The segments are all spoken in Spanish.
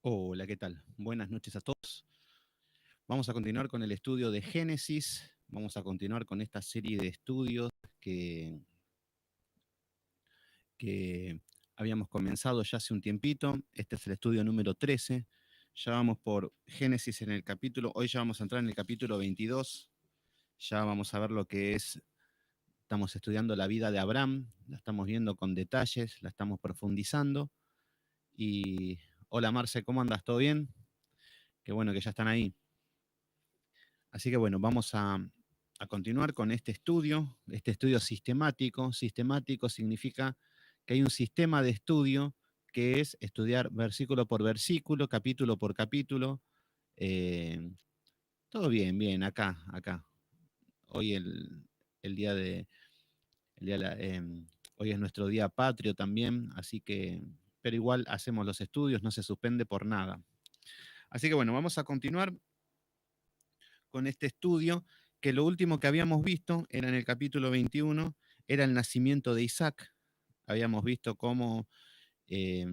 Hola, ¿qué tal? Buenas noches a todos. Vamos a continuar con el estudio de Génesis. Vamos a continuar con esta serie de estudios que, que habíamos comenzado ya hace un tiempito. Este es el estudio número 13. Ya vamos por Génesis en el capítulo. Hoy ya vamos a entrar en el capítulo 22. Ya vamos a ver lo que es. Estamos estudiando la vida de Abraham. La estamos viendo con detalles, la estamos profundizando. Y hola Marce, ¿cómo andas? ¿Todo bien? Qué bueno que ya están ahí. Así que bueno, vamos a continuar con este estudio sistemático. Sistemático significa que hay un sistema de estudio que es estudiar versículo por versículo, capítulo por capítulo. eh, Todo bien, bien, acá. Hoy el día de, el día de hoy es nuestro día patrio también, así que, pero igual hacemos los estudios, no se suspende por nada. Así que bueno, vamos a continuar con este estudio, que lo último que habíamos visto era en el capítulo 21, era el nacimiento de Isaac. Habíamos visto eh,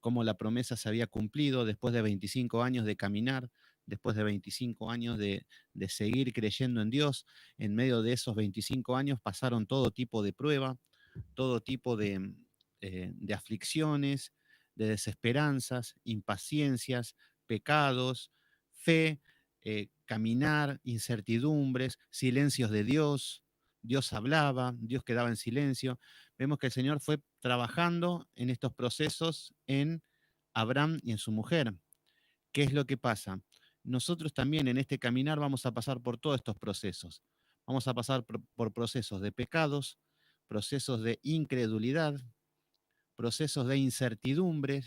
cómo la promesa se había cumplido después de 25 años de caminar, después de 25 años de seguir creyendo en Dios. En medio de esos 25 años pasaron todo tipo de prueba, todo tipo de aflicciones, de desesperanzas, impaciencias, pecados, fe, caminar, incertidumbres, silencios de Dios. Dios hablaba, Dios quedaba en silencio. Vemos que el Señor fue trabajando en estos procesos en Abraham y en su mujer. ¿Qué es lo que pasa? Nosotros también en este caminar vamos a pasar por todos estos procesos. Vamos a pasar por procesos de pecados, procesos de incredulidad, procesos de incertidumbre,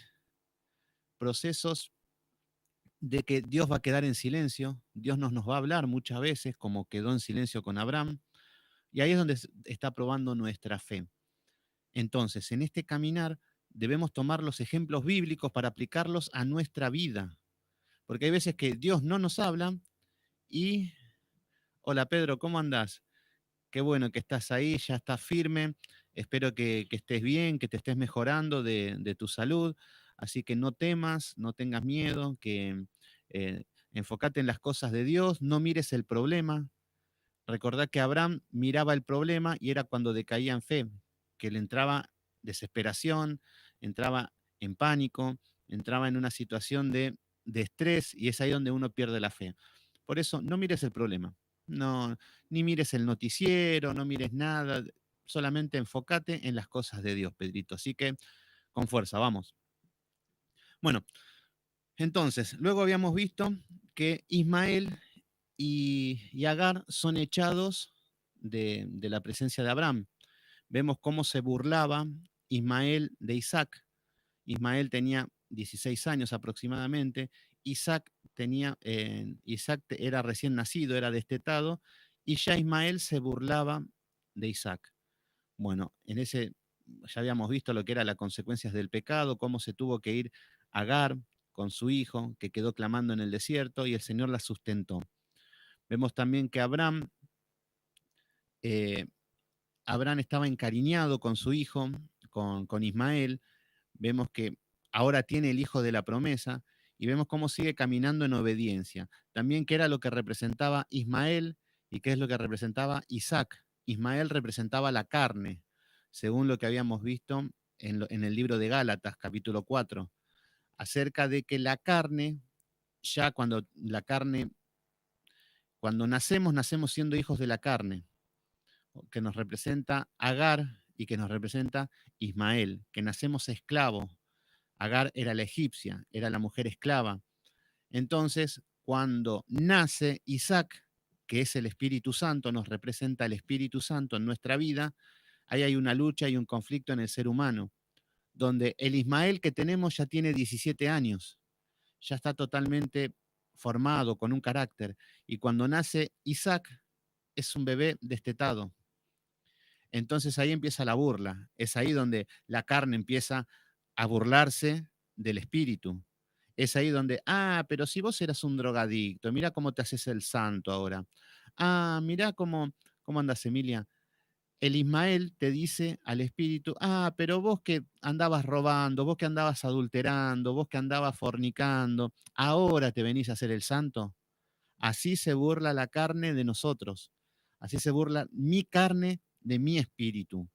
procesos de que Dios va a quedar en silencio, Dios nos va a hablar muchas veces, como quedó en silencio con Abraham, y ahí es donde está probando nuestra fe. Entonces, en este caminar debemos tomar los ejemplos bíblicos para aplicarlos a nuestra vida, porque hay veces que Dios no nos habla y, hola Pedro, ¿cómo andás? Qué bueno que estás ahí, ya estás firme. Espero que estés bien, que te estés mejorando de tu salud. Así que no temas, no tengas miedo, que enfócate en las cosas de Dios, no mires el problema. Recordá que Abraham miraba el problema y era cuando decaía en fe, que le entraba desesperación, entraba en pánico, entraba en una situación de estrés y es ahí donde uno pierde la fe. Por eso, no mires el problema, no, ni mires el noticiero, no mires nada, solamente enfócate en las cosas de Dios, Pedrito. Así que, con fuerza, vamos. Bueno, entonces, luego habíamos visto que Ismael y Agar son echados de la presencia de Abraham. Vemos cómo se burlaba Ismael de Isaac. Ismael tenía 16 años aproximadamente, Isaac era recién nacido, era destetado, y ya Ismael se burlaba de Isaac. Bueno, ya habíamos visto lo que eran las consecuencias del pecado, cómo se tuvo que ir Agar con su hijo, que quedó clamando en el desierto, y el Señor la sustentó. Vemos también que eh, Abraham estaba encariñado con su hijo, con Ismael. Vemos que ahora tiene el hijo de la promesa y vemos cómo sigue caminando en obediencia. También qué era lo que representaba Ismael y qué es lo que representaba Isaac. Ismael representaba la carne, según lo que habíamos visto en el libro de Gálatas, capítulo 4, acerca de que la carne, ya cuando nacemos siendo hijos de la carne, que nos representa Agar y que nos representa Ismael, que nacemos esclavos. Agar era la egipcia, era la mujer esclava. Entonces, cuando nace Isaac, que es el Espíritu Santo, nos representa el Espíritu Santo en nuestra vida, ahí hay una lucha y un conflicto en el ser humano, donde el Ismael que tenemos ya tiene 17 años, ya está totalmente formado, con un carácter, y cuando nace Isaac es un bebé destetado. Entonces ahí empieza la burla, es ahí donde la carne empieza a burlarse del espíritu. Es ahí donde, pero si vos eras un drogadicto, mira cómo te haces el santo ahora. Mira cómo andas, Emilia. el Ismael te dice al espíritu, pero vos que andabas robando, vos que andabas adulterando, vos que andabas fornicando, ahora te venís a hacer el santo. Así se burla la carne de nosotros. Así se burla mi carne de mi espíritu,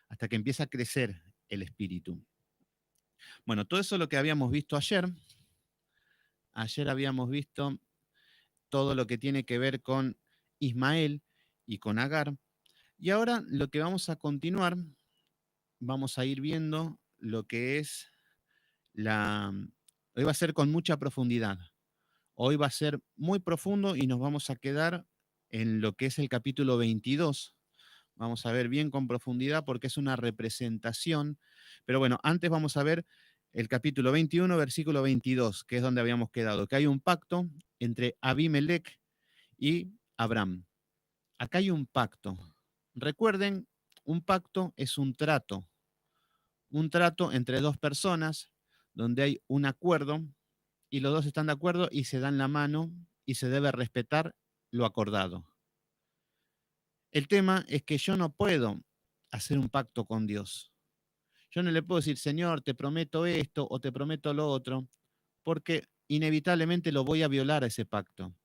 hasta que empieza a crecer el espíritu. Bueno, todo eso es lo que habíamos visto ayer. Ayer habíamos visto todo lo que tiene que ver con Ismael y con Agar. Y ahora lo que vamos a continuar, vamos a ir viendo lo que es la... Hoy va a ser con mucha profundidad. Hoy va a ser muy profundo y nos vamos a quedar en lo que es el capítulo 22. Vamos a ver bien con profundidad porque es una representación. Pero bueno, antes vamos a ver el capítulo 21, versículo 22, que es donde habíamos quedado, que hay un pacto entre Abimelech y Abraham. Acá hay un pacto. Recuerden, un pacto es un trato entre dos personas donde hay un acuerdo y los dos están de acuerdo y se dan la mano y se debe respetar lo acordado. El tema es que yo no puedo hacer un pacto con Dios. Yo no le puedo decir, Señor, te prometo esto o te prometo lo otro, porque inevitablemente lo voy a violar a ese pacto.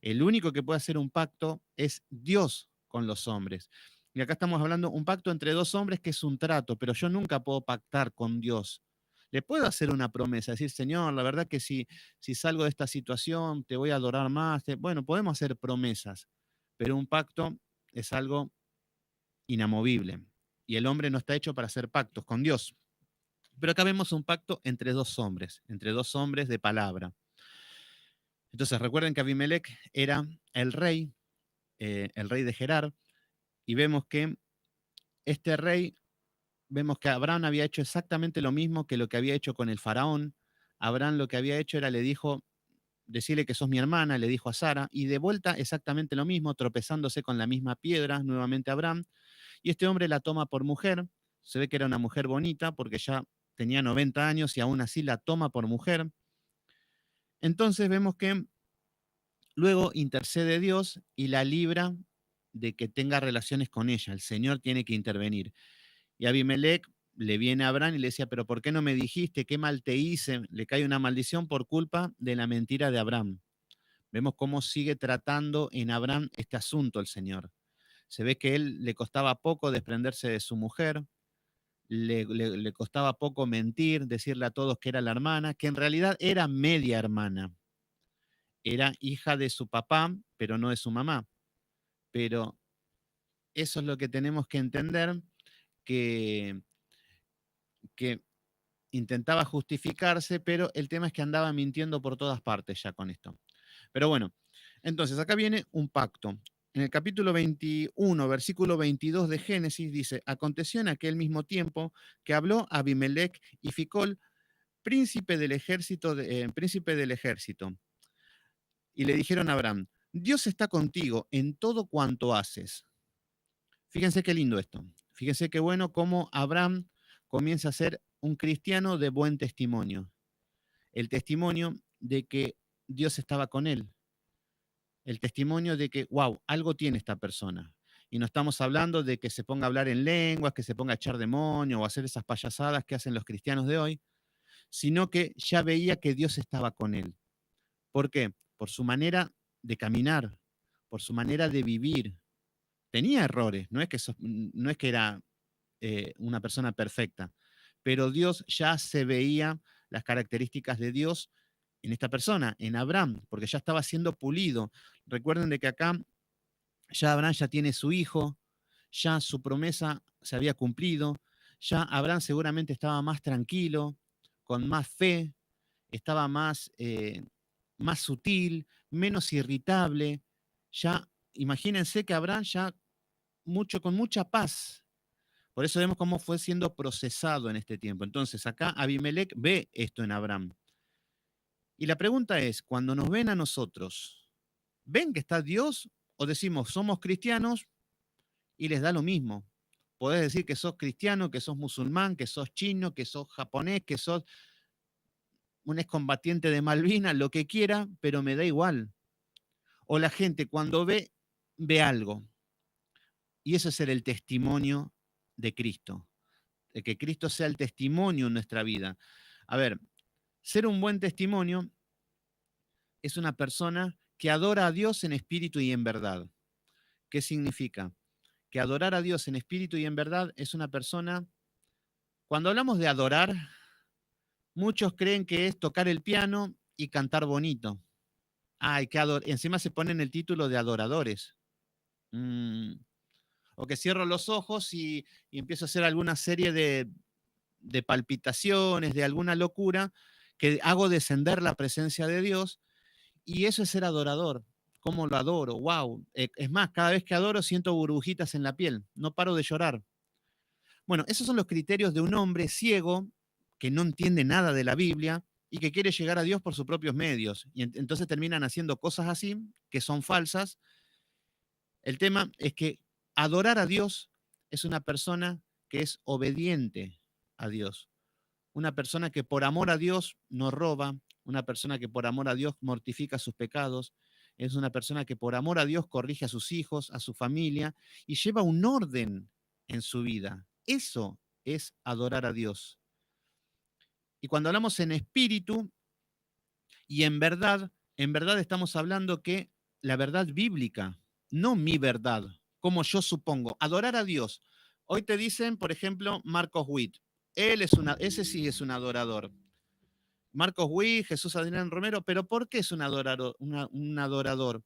El único que puede hacer un pacto es Dios con los hombres. Y acá estamos hablando de un pacto entre dos hombres que es un trato, pero yo nunca puedo pactar con Dios. Le puedo hacer una promesa, decir, Señor, la verdad que si salgo de esta situación, te voy a adorar más. Bueno, podemos hacer promesas, pero un pacto es algo inamovible. Y el hombre no está hecho para hacer pactos con Dios. Pero acá vemos un pacto entre dos hombres de palabra. Entonces recuerden que Abimelech era el rey de Gerar, y vemos que este rey, vemos que Abraham había hecho exactamente lo mismo que lo que había hecho con el faraón. Abraham lo que había hecho era, le dijo, decirle que sos mi hermana, le dijo a Sara, y de vuelta exactamente lo mismo, tropezándose con la misma piedra, nuevamente Abraham, y este hombre la toma por mujer, se ve que era una mujer bonita, porque ya tenía 90 años y aún así la toma por mujer. Entonces vemos que luego intercede Dios y la libra de que tenga relaciones con ella. El Señor tiene que intervenir. Y Abimelech le viene a Abraham y le decía, pero ¿por qué no me dijiste? ¿Qué mal te hice? Le cae una maldición por culpa de la mentira de Abraham. Vemos cómo sigue tratando en Abraham este asunto el Señor. Se ve que él le costaba poco desprenderse de su mujer, le costaba poco mentir, decirle a todos que era la hermana, que en realidad era media hermana. Era hija de su papá, pero no de su mamá. Pero eso es lo que tenemos que entender, que, que intentaba justificarse, pero el tema es que andaba mintiendo por todas partes ya con esto. Pero bueno, entonces acá viene un pacto. En el capítulo 21, versículo 22 de Génesis dice, aconteció en aquel mismo tiempo que habló Abimelech y Ficol, príncipe del ejército, y le dijeron a Abraham, Dios está contigo en todo cuanto haces. Fíjense qué lindo esto. Fíjense qué bueno cómo Abraham comienza a ser un cristiano de buen testimonio. El testimonio de que Dios estaba con él. El testimonio de que, wow, algo tiene esta persona. Y no estamos hablando de que se ponga a hablar en lenguas, que se ponga a echar demonio o a hacer esas payasadas que hacen los cristianos de hoy, sino que ya veía que Dios estaba con él. ¿Por qué? Por su manera de caminar, por su manera de vivir. Tenía errores, no es que era una persona perfecta, pero Dios ya se veía las características de Dios en esta persona, en Abraham, porque ya estaba siendo pulido. Recuerden de que acá ya Abraham ya tiene su hijo, ya su promesa se había cumplido, ya Abraham seguramente estaba más tranquilo, con más fe, estaba más sutil, menos irritable. Ya, imagínense que Abraham ya con mucha paz. Por eso vemos cómo fue siendo procesado en este tiempo. Entonces, acá Abimelech ve esto en Abraham. Y la pregunta es, cuando nos ven a nosotros, ¿ven que está Dios o decimos somos cristianos y les da lo mismo? Podés decir que sos cristiano, que sos musulmán, que sos chino, que sos japonés, que sos un excombatiente de Malvinas, lo que quiera, pero me da igual. O la gente cuando ve algo Y eso es ser el testimonio de Cristo, de que Cristo sea el testimonio en nuestra vida. A ver, ser un buen testimonio es una persona que adora a Dios en espíritu y en verdad. ¿Qué significa? Que adorar a Dios en espíritu y en verdad es una persona, cuando hablamos de adorar, muchos creen que es tocar el piano y cantar bonito. Ay, encima se ponen el título de adoradores. Mm, O que cierro los ojos y empiezo a hacer alguna serie de palpitaciones, de alguna locura, que hago descender la presencia de Dios, y eso es ser adorador. ¿Cómo lo adoro? ¡Wow! Es más, cada vez que adoro siento burbujitas en la piel, no paro de llorar. Bueno, esos son los criterios de un hombre ciego que no entiende nada de la Biblia y que quiere llegar a Dios por sus propios medios. Y entonces terminan haciendo cosas así, que son falsas. El tema es que adorar a Dios es una persona que es obediente a Dios, una persona que por amor a Dios no roba, una persona que por amor a Dios mortifica sus pecados, es una persona que por amor a Dios corrige a sus hijos, a su familia y lleva un orden en su vida. Eso es adorar a Dios. Y cuando hablamos en espíritu y en verdad estamos hablando que la verdad bíblica, no mi verdad, como yo supongo. Adorar a Dios. Hoy te dicen, por ejemplo, Marcos Witt. Ese sí es un adorador. Marcos Witt, Jesús Adrián Romero, pero ¿por qué es un adorador? Un adorador?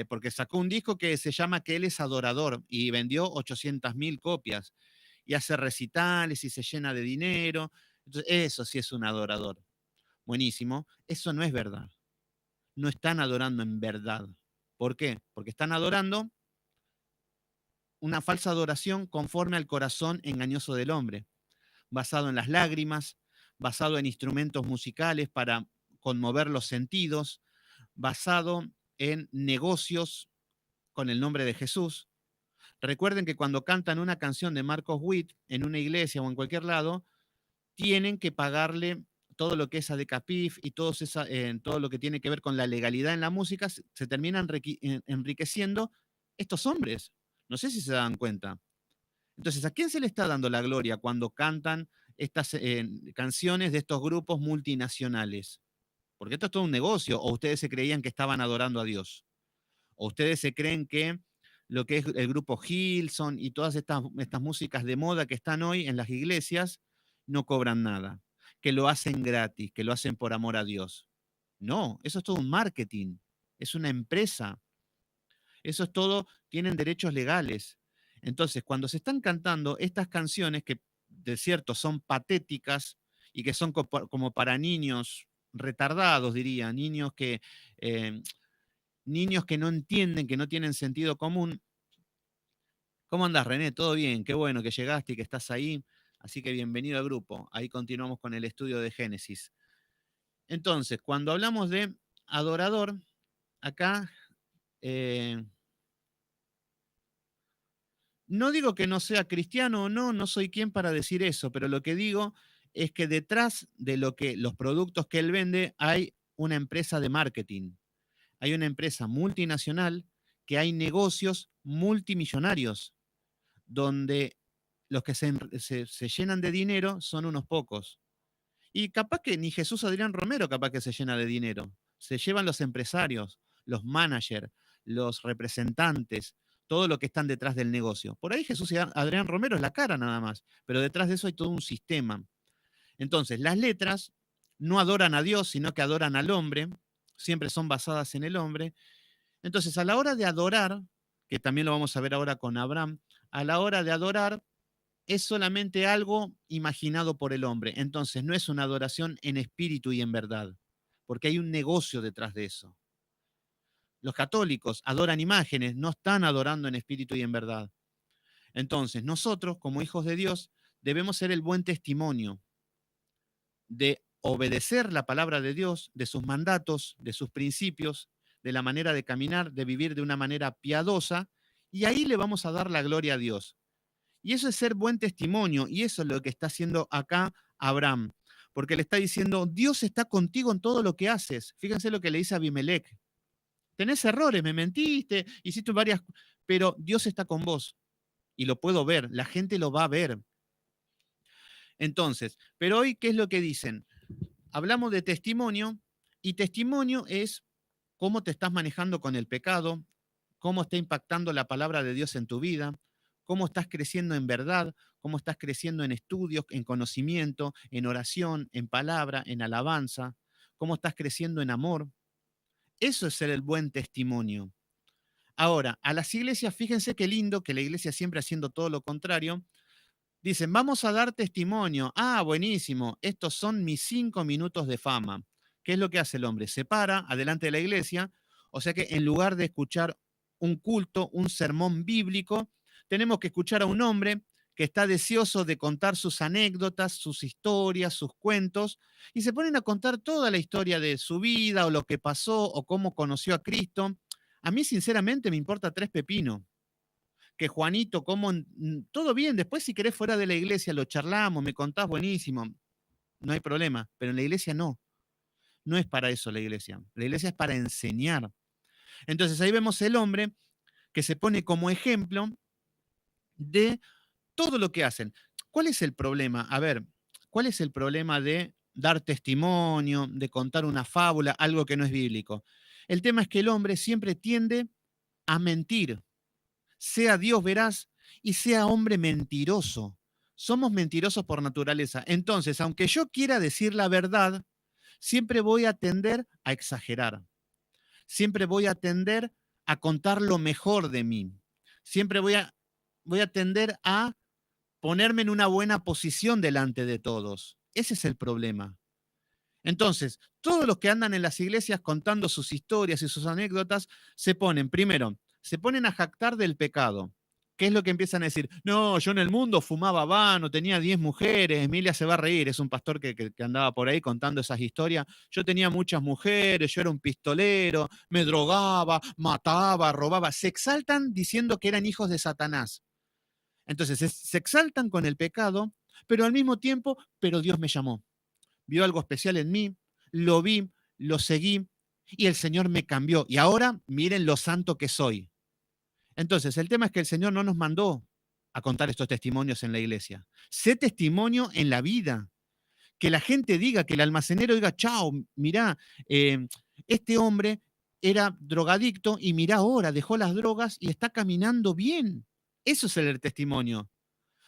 Porque sacó un disco que se llama Que él es adorador y vendió 800.000 copias y hace recitales y se llena de dinero. Entonces, eso sí es un adorador. Buenísimo. Eso no es verdad. No están adorando en verdad. ¿Por qué? Porque están adorando una falsa adoración conforme al corazón engañoso del hombre, basado en las lágrimas, basado en instrumentos musicales para conmover los sentidos, basado en negocios con el nombre de Jesús. Recuerden que cuando cantan una canción de Marcos Witt en una iglesia o en cualquier lado, tienen que pagarle todo lo que es ADECAPIF y todo lo que tiene que ver con la legalidad en la música, se terminan enriqueciendo estos hombres. No sé si se dan cuenta. Entonces, ¿a quién se le está dando la gloria cuando cantan estas canciones de estos grupos multinacionales? Porque esto es todo un negocio, o ustedes se creían que estaban adorando a Dios, o ustedes se creen que lo que es el grupo Hillsong y todas estas músicas de moda que están hoy en las iglesias no cobran nada, que lo hacen gratis, que lo hacen por amor a Dios. No, eso es todo un marketing, es una empresa, eso es todo, tienen derechos legales. Entonces, cuando se están cantando estas canciones que de cierto son patéticas y que son como para niños retardados, diría, eh, niños que no entienden, que no tienen sentido común. ¿Cómo andás, René? ¿Todo bien? Qué bueno que llegaste y que estás ahí. Así que bienvenido al grupo. Ahí continuamos con el estudio de Génesis. Entonces, cuando hablamos de adorador, acá eh, no digo que no sea cristiano o no, no soy quien para decir eso, pero lo que digo es que detrás de los productos que él vende hay una empresa de marketing, hay una empresa multinacional que hay negocios multimillonarios, donde los que se llenan de dinero son unos pocos. Y capaz que ni Jesús Adrián Romero capaz que se llena de dinero. Se llevan los empresarios, los managers, los representantes, todo lo que están detrás del negocio. Por ahí Jesús Adrián Romero es la cara nada más, pero detrás de eso hay todo un sistema. Entonces, las letras no adoran a Dios, sino que adoran al hombre, siempre son basadas en el hombre. Entonces, a la hora de adorar, que también lo vamos a ver ahora con Abraham, a la hora de adorar es solamente algo imaginado por el hombre. Entonces no es una adoración en espíritu y en verdad, porque hay un negocio detrás de eso. Los católicos adoran imágenes, no están adorando en espíritu y en verdad. Entonces nosotros, como hijos de Dios, debemos ser el buen testimonio de obedecer la palabra de Dios, de sus mandatos, de sus principios, de la manera de caminar, de vivir de una manera piadosa, y ahí le vamos a dar la gloria a Dios. Y eso es ser buen testimonio, y eso es lo que está haciendo acá Abraham, porque le está diciendo, Dios está contigo en todo lo que haces. Fíjense lo que le dice a Abimelech. Tenés errores, me mentiste, hiciste varias, pero Dios está con vos. y lo puedo ver, la gente lo va a ver. Entonces, pero hoy, ¿qué es lo que dicen? Hablamos de testimonio y testimonio es cómo te estás manejando con el pecado, cómo está impactando la palabra de Dios en tu vida, cómo estás creciendo en verdad, cómo estás creciendo en estudios, en conocimiento, en oración, en palabra, en alabanza, cómo estás creciendo en amor. Eso es ser el buen testimonio. Ahora, a las iglesias, fíjense qué lindo que la iglesia siempre haciendo todo lo contrario. Dicen, vamos a dar testimonio. Ah, buenísimo. Estos son mis 5 minutos de fama. ¿Qué es lo que hace el hombre? Se para adelante de la iglesia. O sea que en lugar de escuchar un culto, un sermón bíblico, tenemos que escuchar a un hombre que está deseoso de contar sus anécdotas, sus historias, sus cuentos, y se ponen a contar toda la historia de su vida o lo que pasó o cómo conoció a Cristo. A mí, sinceramente, me importa tres pepinos que Juanito, cómo, todo bien, después si querés fuera de la iglesia lo charlamos, me contás buenísimo, no hay problema, pero en la iglesia no, no es para eso la iglesia es para enseñar. Entonces ahí vemos el hombre que se pone como ejemplo de todo lo que hacen. ¿Cuál es el problema? A ver, ¿cuál es el problema de dar testimonio, de contar una fábula, algo que no es bíblico? El tema es que el hombre siempre tiende a mentir, sea Dios veraz y sea hombre mentiroso. Somos mentirosos por naturaleza. Entonces, aunque yo quiera decir la verdad, siempre voy a tender a exagerar. Siempre voy a tender a contar lo mejor de mí. Siempre voy a tender a ponerme en una buena posición delante de todos. Ese es el problema. Entonces, todos los que andan en las iglesias contando sus historias y sus anécdotas se ponen, primero, se ponen a jactar del pecado. ¿Qué es lo que empiezan a decir? No, yo en el mundo fumaba habano, tenía 10 mujeres, Emilia se va a reír, es un pastor que andaba por ahí contando esas historias. Yo tenía muchas mujeres, yo era un pistolero, me drogaba, mataba, robaba. Se exaltan diciendo que eran hijos de Satanás. Entonces, se exaltan con el pecado, pero al mismo tiempo, pero Dios me llamó, vio algo especial en mí, lo vi, lo seguí y el Señor me cambió. Y ahora miren lo santo que soy. Entonces, el tema es que el Señor no nos mandó a contar estos testimonios en la iglesia. Sé testimonio en la vida. Que la gente diga, que el almacenero diga, chao, mirá, este hombre era drogadicto y mirá ahora, dejó las drogas y está caminando bien. Eso es el testimonio.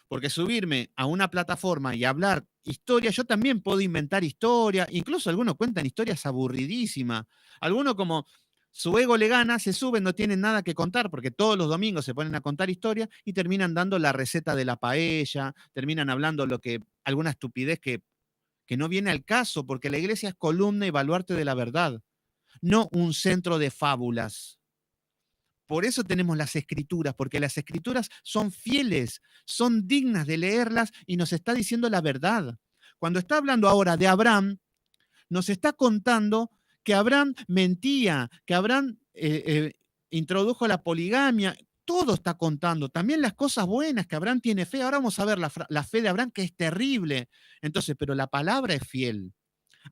Porque subirme a una plataforma y hablar historia, yo también puedo inventar historia, incluso algunos cuentan historias aburridísimas. Algunos como su ego le gana, se suben, no tienen nada que contar, porque todos los domingos se ponen a contar historias y terminan dando la receta de la paella, terminan hablando alguna estupidez que no viene al caso, porque la iglesia es columna y baluarte de la verdad, no un centro de fábulas. Por eso tenemos las escrituras, porque las escrituras son fieles, son dignas de leerlas y nos está diciendo la verdad. Cuando está hablando ahora de Abraham, nos está contando que Abraham mentía, que Abraham introdujo la poligamia. Todo está contando, también las cosas buenas, que Abraham tiene fe. Ahora vamos a ver la fe de Abraham, que es terrible. Entonces, pero la palabra es fiel.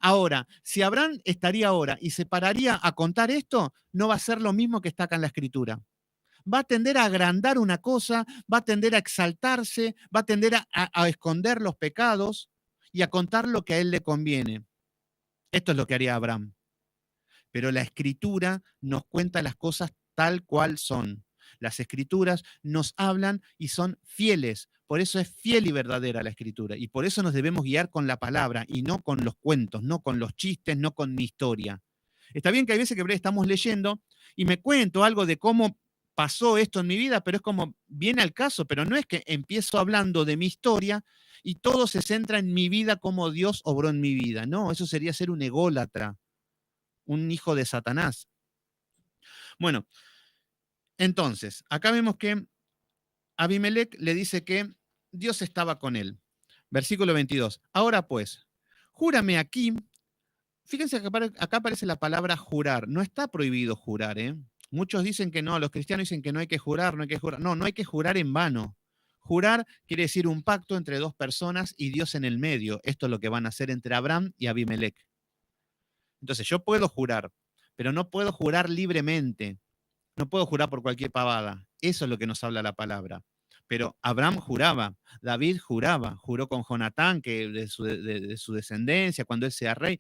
Ahora, si Abraham estaría ahora y se pararía a contar esto, no va a ser lo mismo que está acá en la escritura. Va a tender a agrandar una cosa, va a tender a exaltarse, va a tender a esconder los pecados y a contar lo que a él le conviene. Esto es lo que haría Abraham. Pero la escritura nos cuenta las cosas tal cual son. Las escrituras nos hablan y son fieles. Por eso es fiel y verdadera la escritura. Y por eso nos debemos guiar con la palabra y no con los cuentos, no con los chistes, no con mi historia. Está bien que hay veces que estamos leyendo y me cuento algo de cómo pasó esto en mi vida, pero es como viene al caso, pero no es que empiezo hablando de mi historia y todo se centra en mi vida, como Dios obró en mi vida. No, eso sería ser un ególatra, un hijo de Satanás. Bueno, entonces, acá vemos que Abimelech le dice que Dios estaba con él. Versículo 22. Ahora pues, júrame aquí. Fíjense que acá aparece la palabra jurar. No está prohibido jurar, ¿eh? Muchos dicen que no, los cristianos dicen que no hay que jurar, no hay que jurar. No, no hay que jurar en vano. Jurar quiere decir un pacto entre dos personas y Dios en el medio. Esto es lo que van a hacer entre Abraham y Abimelech. Entonces, yo puedo jurar, pero no puedo jurar libremente. No puedo jurar por cualquier pavada. Eso es lo que nos habla la palabra. Pero Abraham juraba, David juraba, juró con Jonatán que de su descendencia, cuando él sea rey,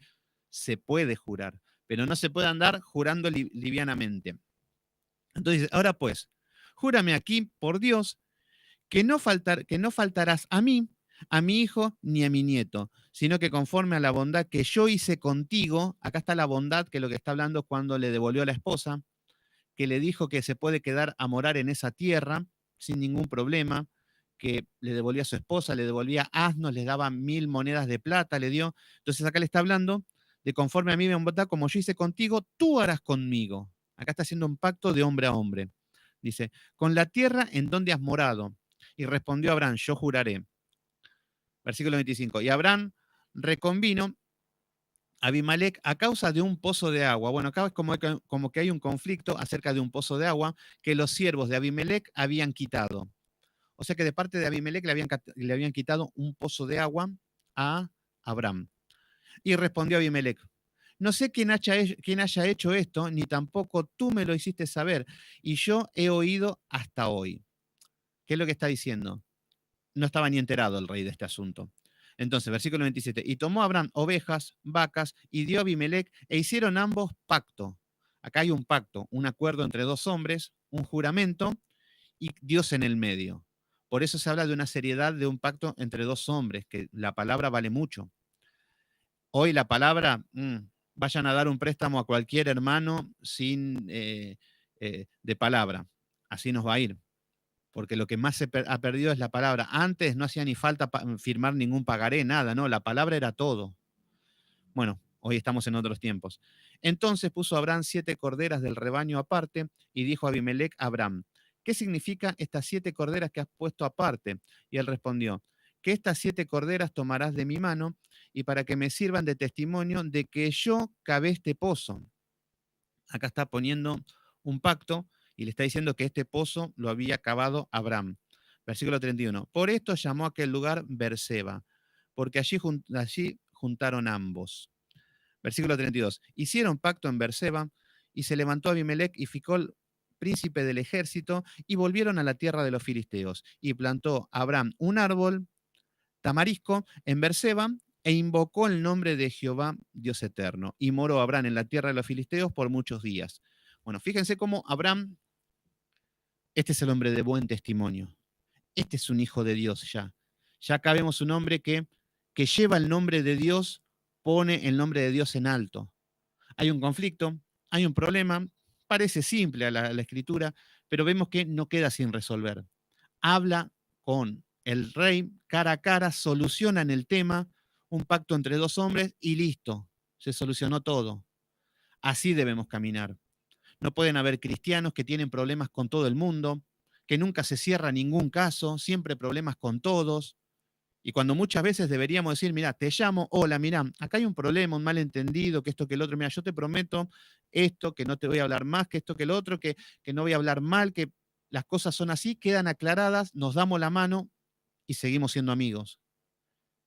se puede jurar, pero no se puede andar jurando livianamente. Entonces, ahora pues, júrame aquí por Dios que no faltarás a mi hijo, ni a mi nieto, sino que conforme a la bondad que yo hice contigo, acá está la bondad, que lo que está hablando es cuando le devolvió a la esposa, que le dijo que se puede quedar a morar en esa tierra sin ningún problema, que le devolvía a su esposa, le devolvía asnos, le daba 1000 monedas de plata, le dio. Entonces acá le está hablando de conforme a mi bondad, como yo hice contigo, tú harás conmigo. Acá está haciendo un pacto de hombre a hombre. Dice, con la tierra en donde has morado. Y respondió Abraham, yo juraré. Versículo 25. Y Abraham reconvino a Abimelec a causa de un pozo de agua. Bueno, acá es como que hay un conflicto acerca de un pozo de agua que los siervos de Abimelec habían quitado. O sea que de parte de Abimelec le habían quitado un pozo de agua a Abraham. Y respondió Abimelec, no sé quién haya hecho esto, ni tampoco tú me lo hiciste saber, y yo he oído hasta hoy. ¿Qué es lo que está diciendo? No estaba ni enterado el rey de este asunto. Entonces, versículo 27, y tomó Abraham ovejas, vacas, y dio a Abimelec, e hicieron ambos pacto. Acá hay un pacto, un acuerdo entre dos hombres, un juramento, y Dios en el medio. Por eso se habla de una seriedad de un pacto entre dos hombres, que la palabra vale mucho. Hoy la palabra, vayan a dar un préstamo a cualquier hermano sin de palabra. Así nos va a ir. Porque lo que más se ha perdido es la palabra. Antes no hacía ni falta firmar ningún pagaré, nada, ¿no? La palabra era todo. Bueno, hoy estamos en otros tiempos. Entonces puso Abraham 7 corderas del rebaño aparte y dijo a Abimelec a Abraham, ¿qué significa estas 7 corderas que has puesto aparte? Y él respondió, que estas 7 corderas tomarás de mi mano y para que me sirvan de testimonio de que yo cavé este pozo. Acá está poniendo un pacto y le está diciendo que este pozo lo había cavado Abraham. Versículo 31. Por esto llamó a aquel lugar Berseba, porque allí juntaron ambos. Versículo 32. Hicieron pacto en Berseba y se levantó Abimelec y Ficol, príncipe del ejército, y volvieron a la tierra de los filisteos. Y plantó Abraham un árbol tamarisco en Berseba e invocó el nombre de Jehová, Dios eterno. Y moró Abraham en la tierra de los filisteos por muchos días. Bueno, fíjense cómo Abraham, este es el hombre de buen testimonio. Este es un hijo de Dios ya. Ya acá vemos un hombre que lleva el nombre de Dios, pone el nombre de Dios en alto. Hay un conflicto, hay un problema, parece simple a la escritura, pero vemos que no queda sin resolver. Habla con el rey cara a cara, solucionan el tema, un pacto entre dos hombres y listo, se solucionó todo. Así debemos caminar. No pueden haber cristianos que tienen problemas con todo el mundo, que nunca se cierra ningún caso, siempre problemas con todos. Y cuando muchas veces deberíamos decir, mira, te llamo, hola, mira, acá hay un problema, un malentendido, que esto, que el otro, mira, yo te prometo esto, que no te voy a hablar más, que esto, que el otro, que no voy a hablar mal, que las cosas son así, quedan aclaradas, nos damos la mano y seguimos siendo amigos.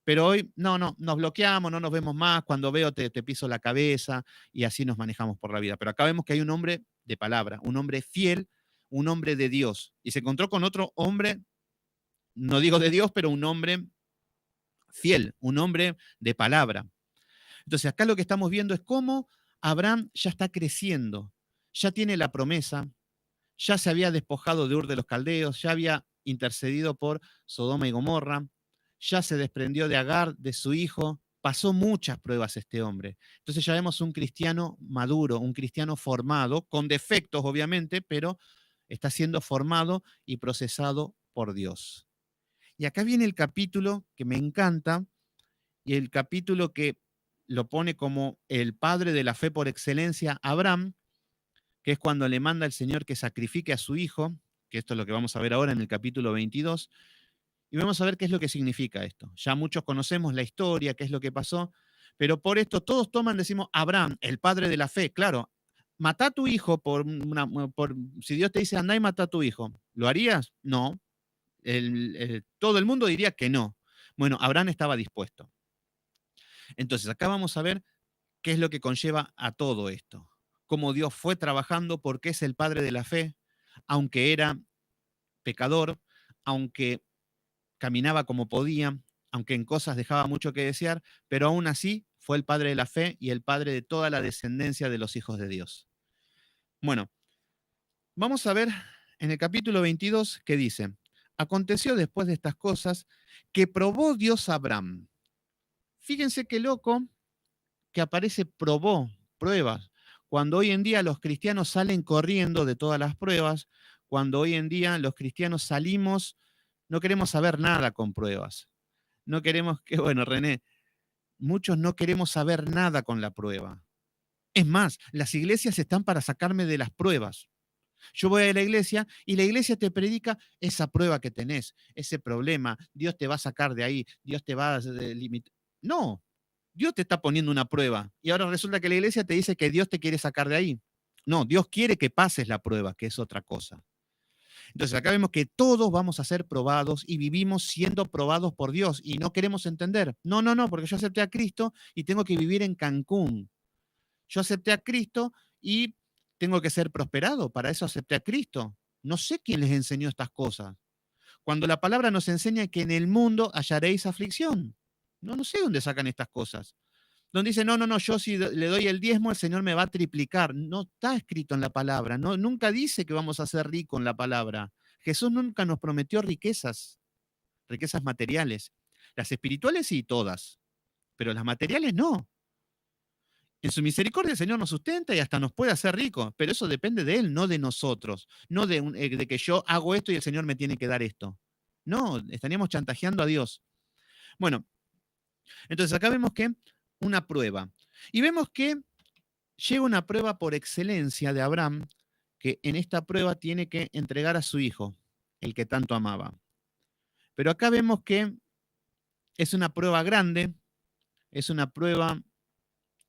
Pero hoy, no, nos bloqueamos, no nos vemos más, cuando veo te piso la cabeza y así nos manejamos por la vida. Pero acá vemos que hay un hombre de palabra, un hombre fiel, un hombre de Dios. Y se encontró con otro hombre, no digo de Dios, pero un hombre fiel, un hombre de palabra. Entonces acá lo que estamos viendo es cómo Abraham ya está creciendo, ya tiene la promesa, ya se había despojado de Ur de los Caldeos, ya había intercedido por Sodoma y Gomorra, ya se desprendió de Agar, de su hijo, pasó muchas pruebas este hombre. Entonces ya vemos un cristiano maduro, un cristiano formado, con defectos obviamente, pero está siendo formado y procesado por Dios. Y acá viene el capítulo que me encanta y el capítulo que lo pone como el padre de la fe por excelencia, Abraham, que es cuando le manda al Señor que sacrifique a su hijo, que esto es lo que vamos a ver ahora en el capítulo 22, y vamos a ver qué es lo que significa esto. Ya muchos conocemos la historia, qué es lo que pasó, pero por esto todos toman, decimos, Abraham, el padre de la fe, claro, mata a tu hijo si Dios te dice, andá y mata a tu hijo, ¿lo harías? No. Todo el mundo diría que no. Bueno, Abraham estaba dispuesto. Entonces, acá vamos a ver qué es lo que conlleva a todo esto. Cómo Dios fue trabajando porque es el padre de la fe, aunque era pecador, aunque caminaba como podía, aunque en cosas dejaba mucho que desear, pero aún así fue el padre de la fe y el padre de toda la descendencia de los hijos de Dios. Bueno, vamos a ver en el capítulo 22 que dice, aconteció después de estas cosas que probó Dios a Abraham. Fíjense qué loco que aparece probó, pruebas, cuando hoy en día los cristianos salen corriendo de todas las pruebas, cuando hoy en día los cristianos salimos, no queremos saber nada con pruebas. No queremos que, bueno, René, muchos no queremos saber nada con la prueba. Es más, las iglesias están para sacarme de las pruebas. Yo voy a la iglesia y la iglesia te predica esa prueba que tenés, ese problema. Dios te va a sacar de ahí, Dios te va a limitar. No, Dios te está poniendo una prueba y ahora resulta que la iglesia te dice que Dios te quiere sacar de ahí. No, Dios quiere que pases la prueba, que es otra cosa. Entonces acá vemos que todos vamos a ser probados y vivimos siendo probados por Dios y no queremos entender. No, no, no, porque yo acepté a Cristo y tengo que vivir en Cancún. Yo acepté a Cristo y tengo que ser prosperado. Para eso acepté a Cristo. No sé quién les enseñó estas cosas. Cuando la palabra nos enseña que en el mundo hallaréis aflicción. No, no sé dónde sacan estas cosas. Donde dice, no, no, no, yo si le doy el diezmo, el Señor me va a triplicar. No está escrito en la palabra. No, nunca dice que vamos a ser ricos en la palabra. Jesús nunca nos prometió riquezas, riquezas materiales. Las espirituales sí, todas, pero las materiales no. En su misericordia el Señor nos sustenta y hasta nos puede hacer ricos, pero eso depende de Él, no de nosotros. No de que yo hago esto y el Señor me tiene que dar esto. No, estaríamos chantajeando a Dios. Bueno, entonces acá vemos que una prueba. Y vemos que llega una prueba por excelencia de Abraham, que en esta prueba tiene que entregar a su hijo, el que tanto amaba. Pero acá vemos que es una prueba grande, es una prueba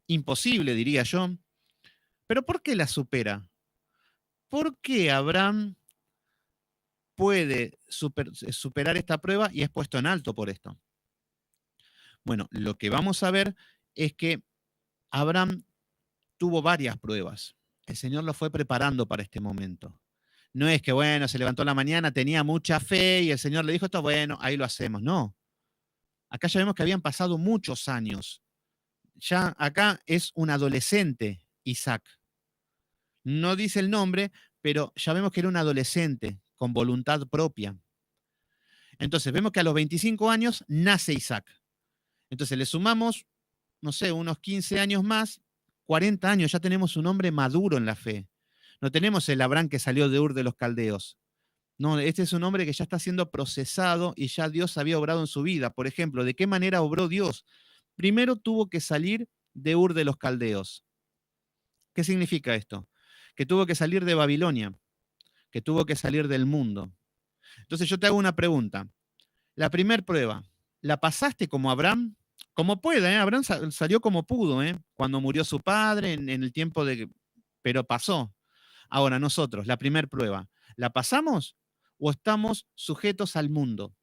imposible, diría yo. Pero ¿por qué la supera? ¿Por qué Abraham puede superar esta prueba y es puesto en alto por esto? Bueno, lo que vamos a ver es que Abraham tuvo varias pruebas. El Señor lo fue preparando para este momento. No es que, bueno, se levantó la mañana, tenía mucha fe y el Señor le dijo esto, bueno, ahí lo hacemos. No. Acá ya vemos que habían pasado muchos años. Ya acá es un adolescente Isaac. No dice el nombre, pero ya vemos que era un adolescente con voluntad propia. Entonces vemos que a los 25 años nace Isaac. Entonces le sumamos, no sé, unos 15 años más, 40 años, ya tenemos un hombre maduro en la fe. No tenemos el Abraham que salió de Ur de los Caldeos. No, este es un hombre que ya está siendo procesado y ya Dios había obrado en su vida. Por ejemplo, ¿de qué manera obró Dios? Primero tuvo que salir de Ur de los Caldeos. ¿Qué significa esto? Que tuvo que salir de Babilonia, que tuvo que salir del mundo. Entonces yo te hago una pregunta. La primera prueba, ¿la pasaste como Abraham? Como pueda, ¿eh? Abraham salió como pudo, ¿eh? Cuando murió su padre, en el tiempo de... Pero pasó. Ahora nosotros, la primera prueba, ¿la pasamos o estamos sujetos al mundo?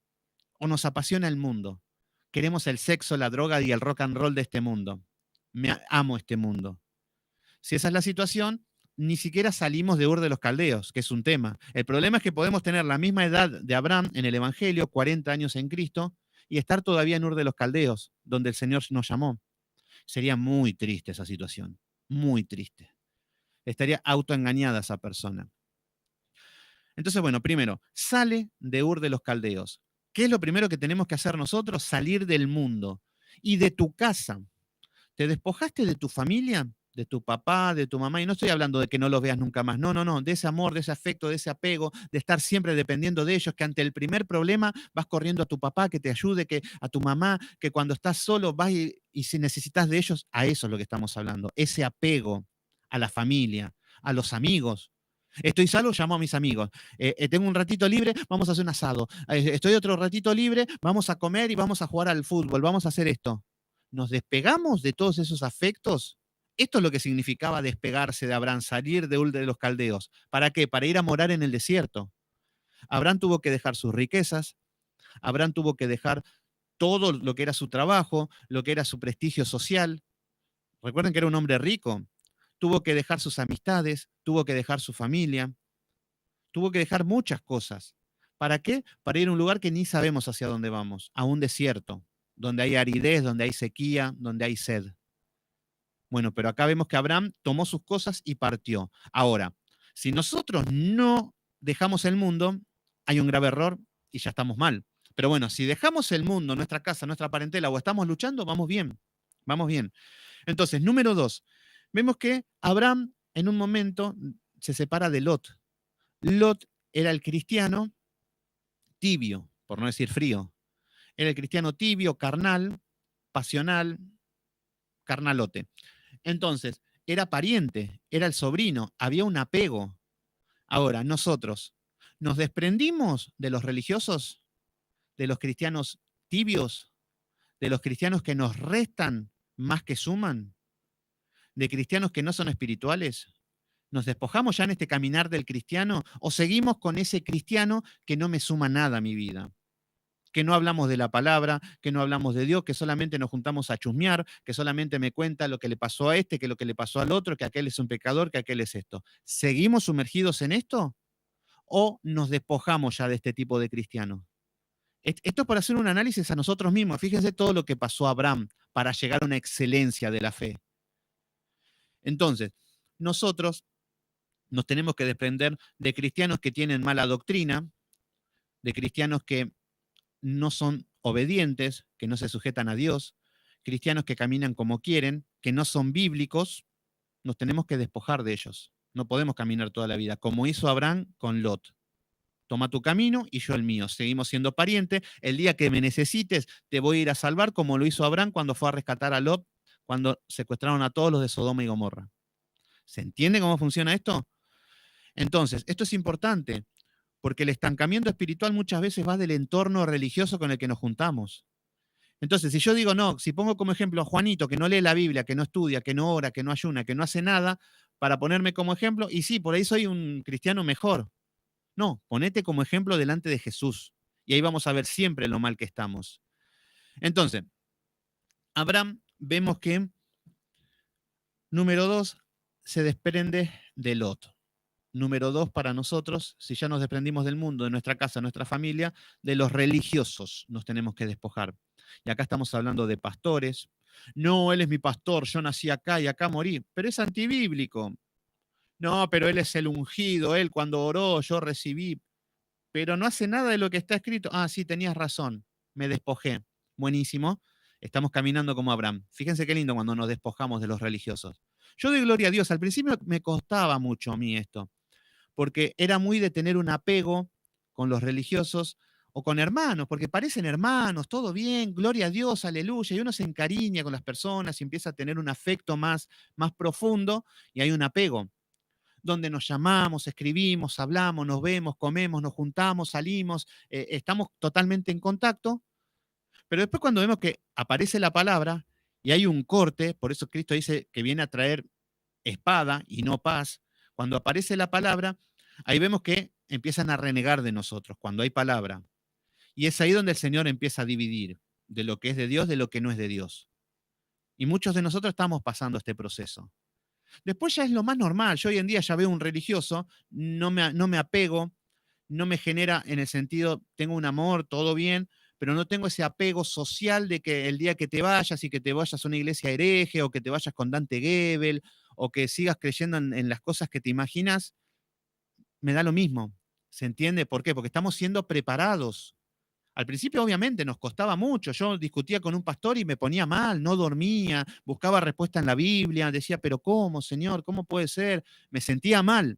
¿O nos apasiona el mundo? Queremos el sexo, la droga y el rock and roll de este mundo. Amo este mundo. Si esa es la situación, ni siquiera salimos de Ur de los Caldeos, que es un tema. El problema es que podemos tener la misma edad de Abraham en el Evangelio, 40 años en Cristo, y estar todavía en Ur de los Caldeos, donde el Señor nos llamó. Sería muy triste esa situación, muy triste. Estaría autoengañada esa persona. Entonces, bueno, primero, sale de Ur de los Caldeos. ¿Qué es lo primero que tenemos que hacer nosotros? Salir del mundo y de tu casa. ¿Te despojaste de tu familia? De tu papá, de tu mamá, y no estoy hablando de que no los veas nunca más, no, no, no, de ese amor, de ese afecto, de ese apego, de estar siempre dependiendo de ellos, que ante el primer problema vas corriendo a tu papá que te ayude, que a tu mamá, que cuando estás solo vas y si necesitas de ellos, a eso es lo que estamos hablando, ese apego a la familia, a los amigos. Estoy solo, llamo a mis amigos. Tengo un ratito libre, vamos a hacer un asado. Estoy otro ratito libre, vamos a comer y vamos a jugar al fútbol, vamos a hacer esto. Nos despegamos de todos esos afectos. Esto es lo que significaba despegarse de Abraham, salir de Ur de los Caldeos. ¿Para qué? Para ir a morar en el desierto. Abraham tuvo que dejar sus riquezas, Abraham tuvo que dejar todo lo que era su trabajo, lo que era su prestigio social. Recuerden que era un hombre rico. Tuvo que dejar sus amistades, tuvo que dejar su familia, tuvo que dejar muchas cosas ¿Para qué? Para ir a un lugar que ni sabemos hacia dónde vamos, a un desierto, donde hay aridez, donde hay sequía, donde hay sed. Bueno, pero acá vemos que Abraham tomó sus cosas y partió. Ahora, si nosotros no dejamos el mundo, hay un grave error y ya estamos mal. Pero bueno, si dejamos el mundo, nuestra casa, nuestra parentela o estamos luchando, vamos bien. Vamos bien. Entonces, número 2, vemos que Abraham en un momento se separa de Lot. Lot era el cristiano tibio, por no decir frío. Era el cristiano tibio, carnal, pasional, carnalote. Entonces, era pariente, era el sobrino, había un apego. Ahora, nosotros, ¿nos desprendimos de los religiosos, de los cristianos tibios, de los cristianos que nos restan más que suman, de cristianos que no son espirituales? ¿Nos despojamos ya en este caminar del cristiano o seguimos con ese cristiano que no me suma nada a mi vida? Que no hablamos de la palabra, que no hablamos de Dios, que solamente nos juntamos a chusmear, que solamente me cuenta lo que le pasó a este, que lo que le pasó al otro, que aquel es un pecador, que aquel es esto. ¿Seguimos sumergidos en esto o nos despojamos ya de este tipo de cristianos? Esto es para hacer un análisis a nosotros mismos. Fíjense todo lo que pasó a Abraham para llegar a una excelencia de la fe. Entonces, nosotros nos tenemos que desprender de cristianos que tienen mala doctrina, de cristianos que no son obedientes, que no se sujetan a Dios, cristianos que caminan como quieren, que no son bíblicos, nos tenemos que despojar de ellos. No podemos caminar toda la vida, como hizo Abraham con Lot. Toma tu camino y yo el mío. Seguimos siendo parientes. El día que me necesites, te voy a ir a salvar, como lo hizo Abraham cuando fue a rescatar a Lot, cuando secuestraron a todos los de Sodoma y Gomorra. ¿Se entiende cómo funciona esto? Entonces, esto es importante, porque el estancamiento espiritual muchas veces va del entorno religioso con el que nos juntamos. Entonces, si yo digo no, si pongo como ejemplo a Juanito, que no lee la Biblia, que no estudia, que no ora, que no ayuna, que no hace nada, para ponerme como ejemplo, y sí, por ahí soy un cristiano mejor. No, ponete como ejemplo delante de Jesús. Y ahí vamos a ver siempre lo mal que estamos. Entonces, Abraham, vemos que, número 2, se desprende de Lot. Número 2, para nosotros, si ya nos desprendimos del mundo, de nuestra casa, de nuestra familia, de los religiosos nos tenemos que despojar. Y acá estamos hablando de pastores. No, él es mi pastor, yo nací acá y acá morí, pero es antibíblico. No, pero él es el ungido, él cuando oró yo recibí, pero no hace nada de lo que está escrito. Ah, sí, tenías razón, me despojé. Buenísimo, estamos caminando como Abraham. Fíjense qué lindo cuando nos despojamos de los religiosos. Yo doy gloria a Dios, al principio me costaba mucho a mí esto, porque era muy de tener un apego con los religiosos o con hermanos, porque parecen hermanos, todo bien, gloria a Dios, aleluya, y uno se encariña con las personas y empieza a tener un afecto más profundo y hay un apego, donde nos llamamos, escribimos, hablamos, nos vemos, comemos, nos juntamos, salimos, estamos totalmente en contacto, pero después cuando vemos que aparece la palabra y hay un corte, por eso Cristo dice que viene a traer espada y no paz, cuando aparece la palabra, ahí vemos que empiezan a renegar de nosotros, cuando hay palabra. Y es ahí donde el Señor empieza a dividir de lo que es de Dios de lo que no es de Dios. Y muchos de nosotros estamos pasando este proceso. Después ya es lo más normal. Yo hoy en día ya veo un religioso, no me apego, no me genera en el sentido, tengo un amor, todo bien, pero no tengo ese apego social de que el día que te vayas y que te vayas a una iglesia hereje o que te vayas con Dante Gebel o que sigas creyendo en las cosas que te imaginas, me da lo mismo. ¿Se entiende por qué? Porque estamos siendo preparados. Al principio, obviamente, nos costaba mucho. Yo discutía con un pastor y me ponía mal, no dormía, buscaba respuesta en la Biblia, decía, pero ¿cómo, Señor? ¿Cómo puede ser? Me sentía mal.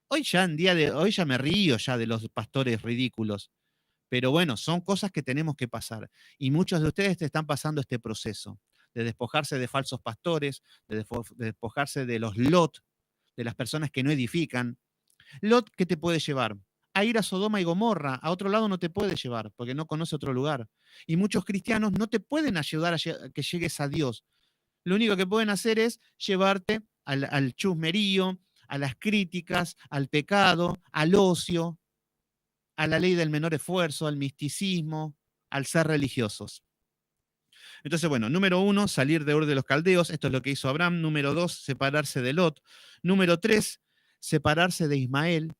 Hoy ya en día de hoy ya me río ya de los pastores ridículos. Pero bueno, son cosas que tenemos que pasar. Y muchos de ustedes te están pasando este proceso de despojarse de falsos pastores, de despojarse de los Lot, de las personas que no edifican. Lot, ¿qué te puede llevar? A ir a Sodoma y Gomorra, a otro lado no te puede llevar, porque no conoce otro lugar. Y muchos cristianos no te pueden ayudar a que llegues a Dios. Lo único que pueden hacer es llevarte al chusmerío, a las críticas, al pecado, al ocio, a la ley del menor esfuerzo, al misticismo, al ser religiosos. Entonces, bueno, número 1, salir de Ur de los Caldeos. Esto es lo que hizo Abraham. Número 2, separarse de Lot. Número 3, separarse de Ismael.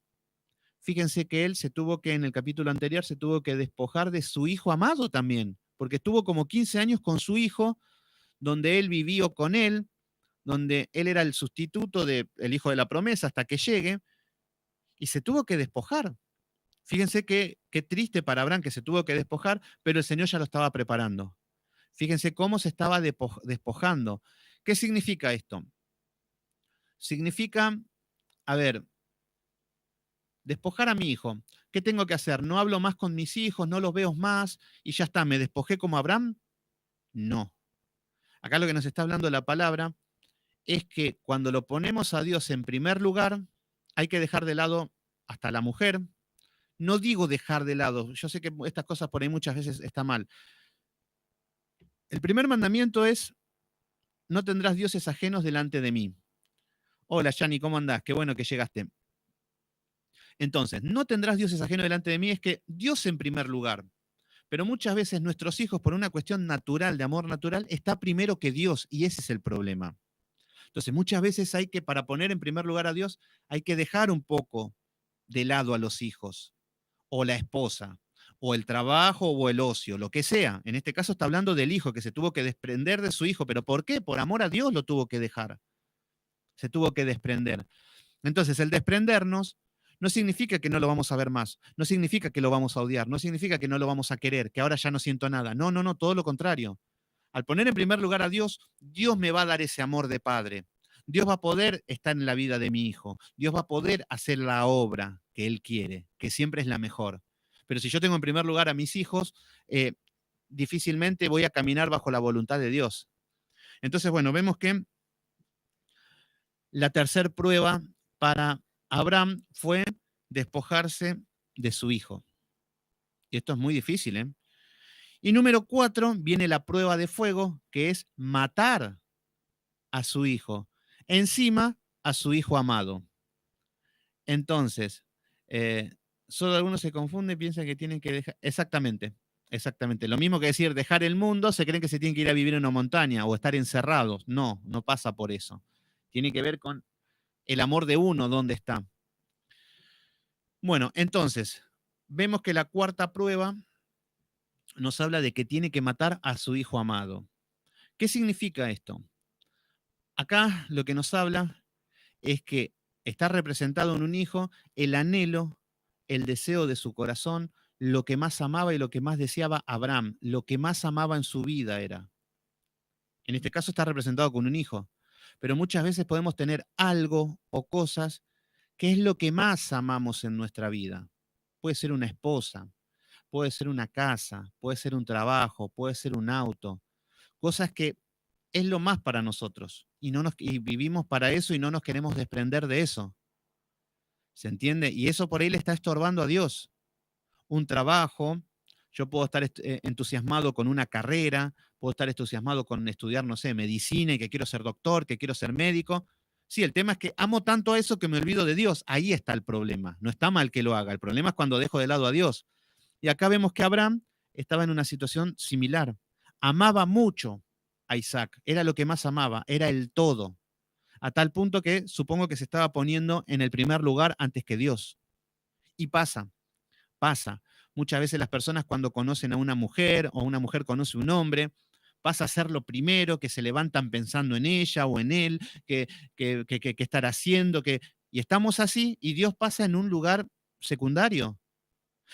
fíjense que él se tuvo que, en el capítulo anterior, se tuvo que despojar de su hijo amado también, porque estuvo como 15 años con su hijo, donde él vivió con él, donde él era el sustituto del hijo de la promesa hasta que llegue, y se tuvo que despojar. Fíjense qué triste para Abraham que se tuvo que despojar, pero el Señor ya lo estaba preparando. Fíjense cómo se estaba despojando. ¿Qué significa esto? Significa, a ver, despojar a mi hijo. ¿Qué tengo que hacer? ¿No hablo más con mis hijos? ¿No los veo más? ¿Y ya está? ¿Me despojé como Abraham? No. Acá lo que nos está hablando la palabra es que cuando lo ponemos a Dios en primer lugar, hay que dejar de lado hasta la mujer. No digo dejar de lado, yo sé que estas cosas por ahí muchas veces está mal. El primer mandamiento es, no tendrás dioses ajenos delante de mí. Hola, Yani, ¿cómo andás? Qué bueno que llegaste. Entonces, no tendrás dioses ajenos delante de mí es que Dios en primer lugar. Pero muchas veces nuestros hijos, por una cuestión natural, de amor natural, está primero que Dios y ese es el problema. Entonces, muchas veces hay que, para poner en primer lugar a Dios, hay que dejar un poco de lado a los hijos, o la esposa, o el trabajo, o el ocio, lo que sea. En este caso está hablando del hijo que se tuvo que desprender de su hijo. ¿Pero por qué? Por amor a Dios lo tuvo que dejar. Se tuvo que desprender. Entonces, el desprendernos no significa que no lo vamos a ver más, no significa que lo vamos a odiar, no significa que no lo vamos a querer, que ahora ya no siento nada. No, no, no, todo lo contrario. Al poner en primer lugar a Dios, Dios me va a dar ese amor de padre. Dios va a poder estar en la vida de mi hijo. Dios va a poder hacer la obra que Él quiere, que siempre es la mejor. Pero si yo tengo en primer lugar a mis hijos, difícilmente voy a caminar bajo la voluntad de Dios. Entonces, bueno, vemos que la tercera prueba para Abraham fue despojarse de su hijo. Y esto es muy difícil, ¿eh? Y número 4 viene la prueba de fuego, que es matar a su hijo, encima a su hijo amado. Entonces, solo algunos se confunden y piensan que tienen que dejar. Exactamente, exactamente. Lo mismo que decir dejar el mundo, se creen que se tienen que ir a vivir en una montaña o estar encerrados. No, no pasa por eso. Tiene que ver con el amor de uno, dónde está. Bueno, entonces, vemos que la cuarta prueba nos habla de que tiene que matar a su hijo amado. ¿Qué significa esto? Acá lo que nos habla es que está representado en un hijo el anhelo, el deseo de su corazón, lo que más amaba y lo que más deseaba Abraham, lo que más amaba en su vida era. En este caso está representado con un hijo, pero muchas veces podemos tener algo o cosas que es lo que más amamos en nuestra vida. Puede ser una esposa, puede ser una casa, puede ser un trabajo, puede ser un auto, cosas que es lo más para nosotros y vivimos para eso y no nos queremos desprender de eso. ¿Se entiende? Y eso por ahí le está estorbando a Dios. Un trabajo, yo puedo estar entusiasmado con una carrera, puedo estar entusiasmado con estudiar, no sé, medicina y que quiero ser doctor, que quiero ser médico. Sí, el tema es que amo tanto a eso que me olvido de Dios. Ahí está el problema. No está mal que lo haga. El problema es cuando dejo de lado a Dios. Y acá vemos que Abraham estaba en una situación similar. Amaba mucho a Isaac. Era lo que más amaba. Era el todo. A tal punto que supongo que se estaba poniendo en el primer lugar antes que Dios. Y pasa. Muchas veces las personas cuando conocen a una mujer o una mujer conoce a un hombre, pasa a ser lo primero, que se levantan pensando en ella o en él, que estar haciendo, y estamos así y Dios pasa en un lugar secundario.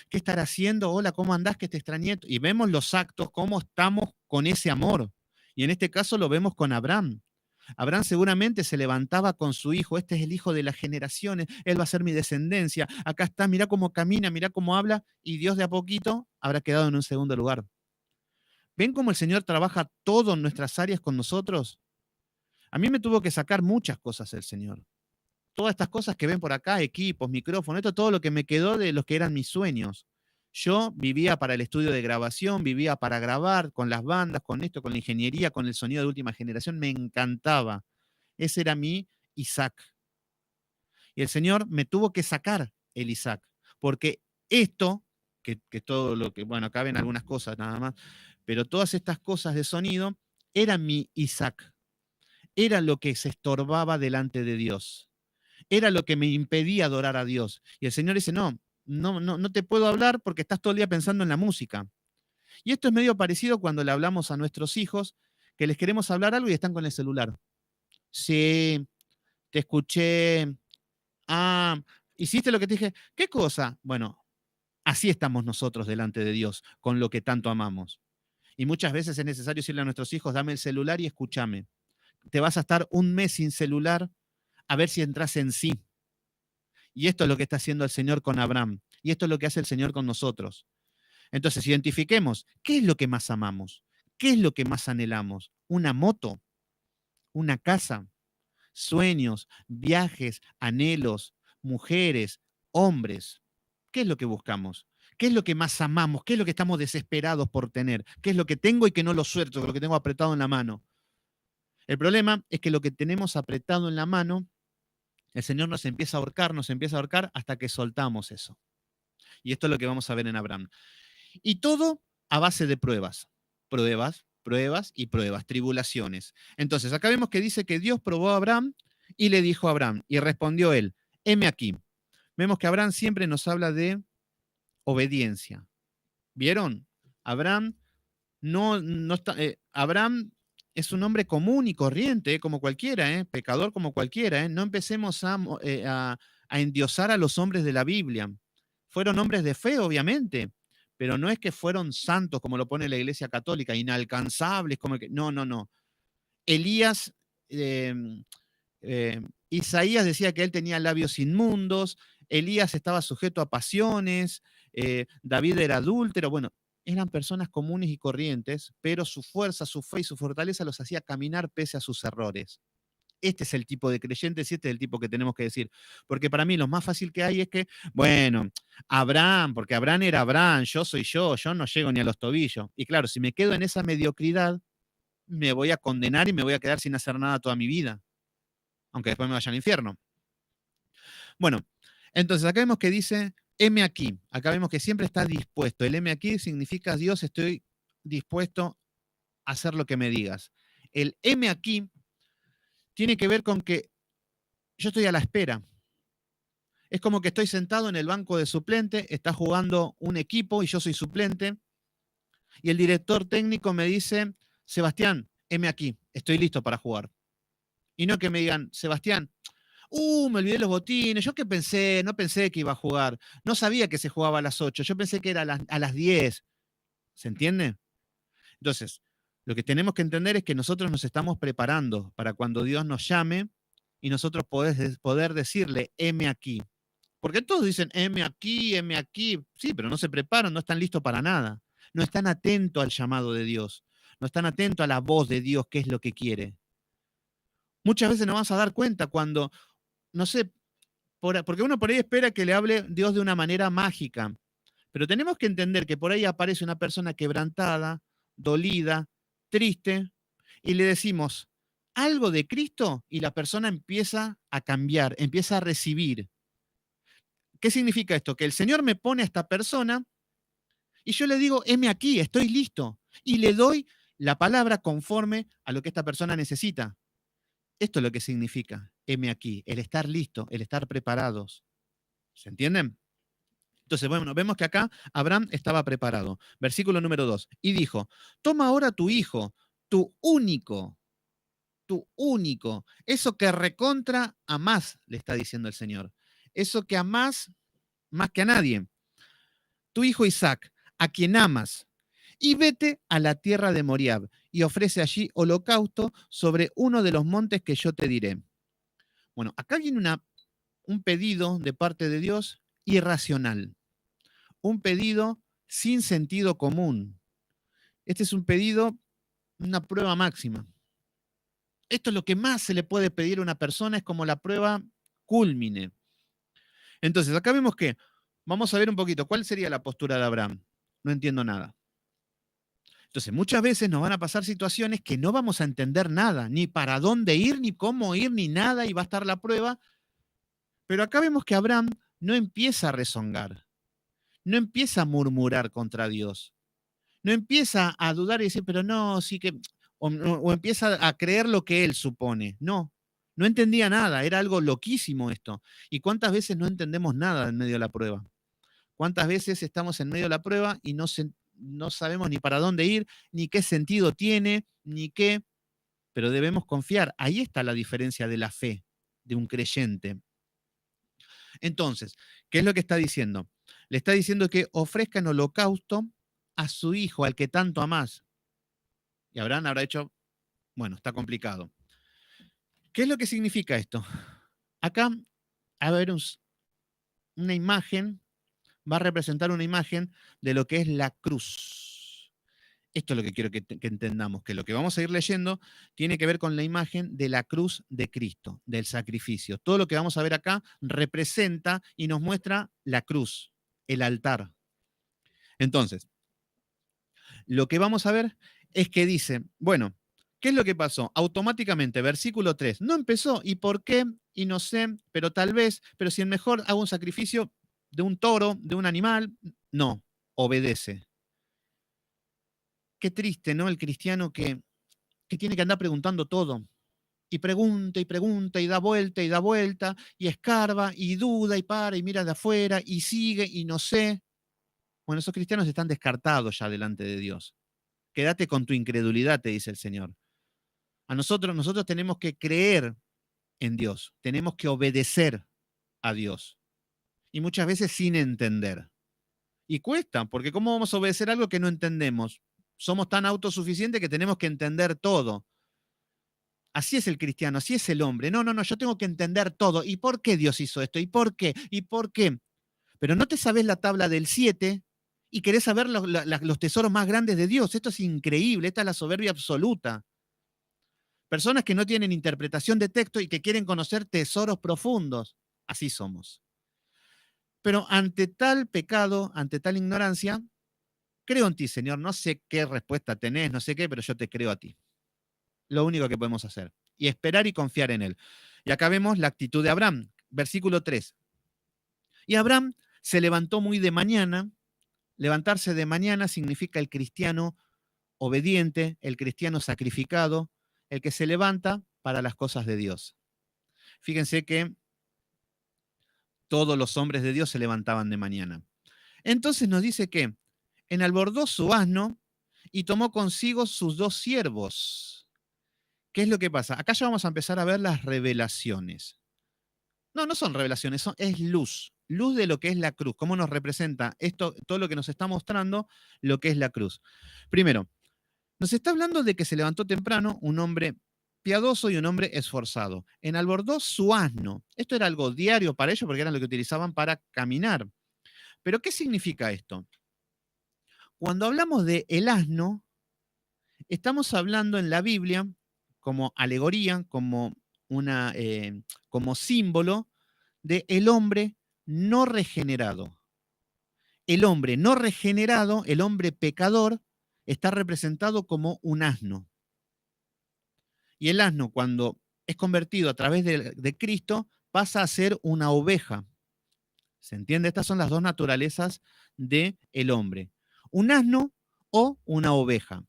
¿Qué estar haciendo? Hola, ¿cómo andás? Que te extrañé. Y vemos los actos, cómo estamos con ese amor. Y en este caso lo vemos con Abraham. Abraham seguramente se levantaba con su hijo, este es el hijo de las generaciones, él va a ser mi descendencia, acá está, mirá cómo camina, mirá cómo habla, y Dios de a poquito habrá quedado en un segundo lugar. ¿Ven cómo el Señor trabaja todo en nuestras áreas con nosotros? A mí me tuvo que sacar muchas cosas el Señor. Todas estas cosas que ven por acá, equipos, micrófonos, esto todo lo que me quedó de los que eran mis sueños. Yo vivía para el estudio de grabación, vivía para grabar con las bandas, con esto, con la ingeniería, con el sonido de última generación, me encantaba. Ese era mi Isaac. Y el Señor me tuvo que sacar el Isaac, porque esto, que todo lo que, bueno, acá ven algunas cosas nada más, pero todas estas cosas de sonido, era mi Isaac, era lo que se estorbaba delante de Dios. era lo que me impedía adorar a Dios. Y el Señor dice, no te puedo hablar porque estás todo el día pensando en la música. Y esto es medio parecido cuando le hablamos a nuestros hijos, que les queremos hablar algo y están con el celular. Sí, te escuché. Ah, ¿hiciste lo que te dije? ¿Qué cosa? Bueno, así estamos nosotros delante de Dios, con lo que tanto amamos. Y muchas veces es necesario decirle a nuestros hijos, dame el celular y escúchame. Te vas a estar un mes sin celular a ver si entras en sí. Y esto es lo que está haciendo el Señor con Abraham. Y esto es lo que hace el Señor con nosotros. Entonces, identifiquemos, ¿qué es lo que más amamos? ¿Qué es lo que más anhelamos? ¿Una moto? ¿Una casa? ¿Sueños? ¿Viajes? ¿Anhelos? ¿Mujeres? ¿Hombres? ¿Qué es lo que buscamos? ¿Qué es lo que más amamos? ¿Qué es lo que estamos desesperados por tener? ¿Qué es lo que tengo y que no lo suelto, lo que tengo apretado en la mano? El problema es que lo que tenemos apretado en la mano, el Señor nos empieza a ahorcar hasta que soltamos eso. Y esto es lo que vamos a ver en Abraham. Y todo a base de pruebas. Pruebas, pruebas y pruebas, tribulaciones. Entonces, acá vemos que dice que Dios probó a Abraham y le dijo a Abraham, y respondió él, heme aquí. Vemos que Abraham siempre nos habla de obediencia. ¿Vieron? Abraham no está, Abraham es un hombre común y corriente, como cualquiera, pecador como cualquiera. No empecemos a endiosar a los hombres de la Biblia. Fueron hombres de fe, obviamente, pero no es que fueron santos, como lo pone la Iglesia Católica, inalcanzables, como que. No, no, no. Elías, eh, Isaías decía que él tenía labios inmundos, Elías estaba sujeto a pasiones, David era adúltero, bueno, eran personas comunes y corrientes, pero su fuerza, su fe y su fortaleza los hacía caminar pese a sus errores. Este es el tipo de creyentes y este es el tipo que tenemos que decir. Porque para mí lo más fácil que hay es que, bueno, Abraham, porque Abraham era Abraham, yo soy yo no llego ni a los tobillos. Y claro, si me quedo en esa mediocridad, me voy a condenar y me voy a quedar sin hacer nada toda mi vida, aunque después me vaya al infierno. Bueno, entonces acá vemos que dice, heme aquí. Acá vemos que siempre está dispuesto. El heme aquí significa, Dios, estoy dispuesto a hacer lo que me digas. El heme aquí tiene que ver con que yo estoy a la espera. Es como que estoy sentado en el banco de suplente, está jugando un equipo y yo soy suplente, y el director técnico me dice, Sebastián, heme aquí, estoy listo para jugar. Y no que me digan, Sebastián, me olvidé los botines, yo qué pensé, no pensé que iba a jugar, no sabía que se jugaba a las 8, yo pensé que era a las 10. ¿Se entiende? Entonces, lo que tenemos que entender es que nosotros nos estamos preparando para cuando Dios nos llame y nosotros poder decirle, heme aquí. Porque todos dicen, heme aquí, heme aquí. Sí, pero no se preparan, no están listos para nada. No están atentos al llamado de Dios. No están atentos a la voz de Dios, qué es lo que quiere. Muchas veces nos vamos a dar cuenta cuando, no sé, porque uno por ahí espera que le hable Dios de una manera mágica. Pero tenemos que entender que por ahí aparece una persona quebrantada, dolida, triste, y le decimos algo de Cristo y la persona empieza a cambiar, empieza a recibir. ¿Qué significa esto? Que el Señor me pone a esta persona y yo le digo, heme aquí, estoy listo. Y le doy la palabra conforme a lo que esta persona necesita. Esto es lo que significa, heme aquí, el estar listo, el estar preparados. ¿Se entienden? Entonces, bueno, vemos que acá Abraham estaba preparado. Versículo número 2. Y dijo, toma ahora tu hijo, tu único, eso que recontra amás, le está diciendo el Señor. Eso que amás más que a nadie. Tu hijo Isaac, a quien amas, y vete a la tierra de Moriab y ofrece allí holocausto sobre uno de los montes que yo te diré. Bueno, acá viene un pedido de parte de Dios irracional, un pedido sin sentido común. Este es un pedido, una prueba máxima. Esto es lo que más se le puede pedir a una persona, es como la prueba cúlmine. Entonces, acá vemos que, vamos a ver un poquito, ¿cuál sería la postura de Abraham? No entiendo nada. Entonces, muchas veces nos van a pasar situaciones que no vamos a entender nada, ni para dónde ir, ni cómo ir, ni nada, y va a estar la prueba. Pero acá vemos que Abraham no empieza a rezongar, no empieza a murmurar contra Dios, no empieza a dudar y decir, pero no, sí que, o empieza a creer lo que él supone. No, No entendía nada, era algo loquísimo esto. ¿Y cuántas veces no entendemos nada en medio de la prueba? ¿Cuántas veces estamos en medio de la prueba y no sabemos ni para dónde ir, ni qué sentido tiene, ni qué, pero debemos confiar? Ahí está la diferencia de la fe de un creyente. Entonces, ¿qué es lo que está diciendo? Le está diciendo que ofrezca en holocausto a su hijo, al que tanto amás. Y Abraham habrá hecho, bueno, está complicado. ¿Qué es lo que significa esto? Acá, a ver, una imagen, va a representar una imagen de lo que es la cruz. Esto es lo que quiero que entendamos, que lo que vamos a ir leyendo tiene que ver con la imagen de la cruz de Cristo, del sacrificio. Todo lo que vamos a ver acá representa y nos muestra la cruz, el altar. Entonces, lo que vamos a ver es que dice, bueno, ¿qué es lo que pasó? Automáticamente, versículo 3, no empezó, ¿y por qué? Y no sé, pero tal vez, pero si es mejor hago un sacrificio de un toro, de un animal, no, obedece. Qué triste, ¿no? El cristiano que tiene que andar preguntando todo. Y pregunta y pregunta y da vuelta y escarba y duda y para y mira de afuera y sigue y no sé. Bueno, esos cristianos están descartados ya delante de Dios. Quédate con tu incredulidad, te dice el Señor. Nosotros tenemos que creer en Dios, tenemos que obedecer a Dios. Y muchas veces sin entender. Y cuesta, porque ¿cómo vamos a obedecer algo que no entendemos? Somos tan autosuficientes que tenemos que entender todo. Así es el cristiano, así es el hombre. No, no, no, yo tengo que entender todo. ¿Y por qué Dios hizo esto? ¿Y por qué? ¿Y por qué? Pero no te sabes la tabla del 7 y querés saber los tesoros más grandes de Dios. Esto es increíble, esta es la soberbia absoluta. Personas que no tienen interpretación de texto y que quieren conocer tesoros profundos. Así somos. Pero ante tal pecado, ante tal ignorancia, creo en ti, Señor. No sé qué respuesta tenés, no sé qué, pero yo te creo a ti. Lo único que podemos hacer. Y esperar y confiar en él. Y acá vemos la actitud de Abraham. Versículo 3. Y Abraham se levantó muy de mañana. Levantarse de mañana significa el cristiano obediente, el cristiano sacrificado, el que se levanta para las cosas de Dios. Fíjense que todos los hombres de Dios se levantaban de mañana. Entonces nos dice que enalbordó su asno y tomó consigo sus 2 siervos. ¿Qué es lo que pasa? Acá ya vamos a empezar a ver las revelaciones. No, no son revelaciones, es luz. Luz de lo que es la cruz. Cómo nos representa esto, todo lo que nos está mostrando, lo que es la cruz. Primero, nos está hablando de que se levantó temprano un hombre piadoso y un hombre esforzado. Enalbordó su asno. Esto era algo diario para ellos porque era lo que utilizaban para caminar. Pero ¿qué significa esto? Cuando hablamos de el asno, estamos hablando en la Biblia como alegoría, como símbolo de el hombre no regenerado. El hombre no regenerado, el hombre pecador, está representado como un asno. Y el asno, cuando es convertido a través de Cristo, pasa a ser una oveja. ¿Se entiende? Estas son las dos naturalezas del hombre. Un asno o una oveja.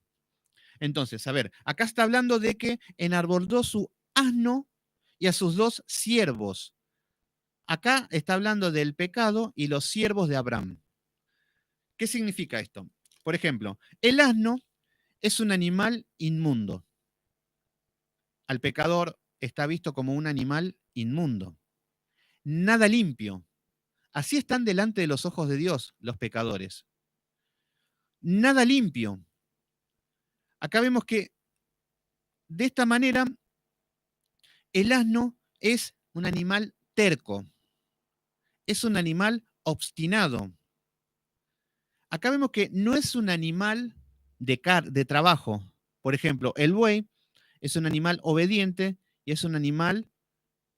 Entonces, a ver, acá está hablando de que enarboldó su asno y a sus 2 siervos. Acá está hablando del pecado y los siervos de Abraham. ¿Qué significa esto? Por ejemplo, el asno es un animal inmundo. Al pecador está visto como un animal inmundo. Nada limpio. Así están delante de los ojos de Dios los pecadores. Nada limpio. Acá vemos que de esta manera el asno es un animal terco. Es un animal obstinado. Acá vemos que no es un animal de trabajo. Por ejemplo, el buey es un animal obediente y es un animal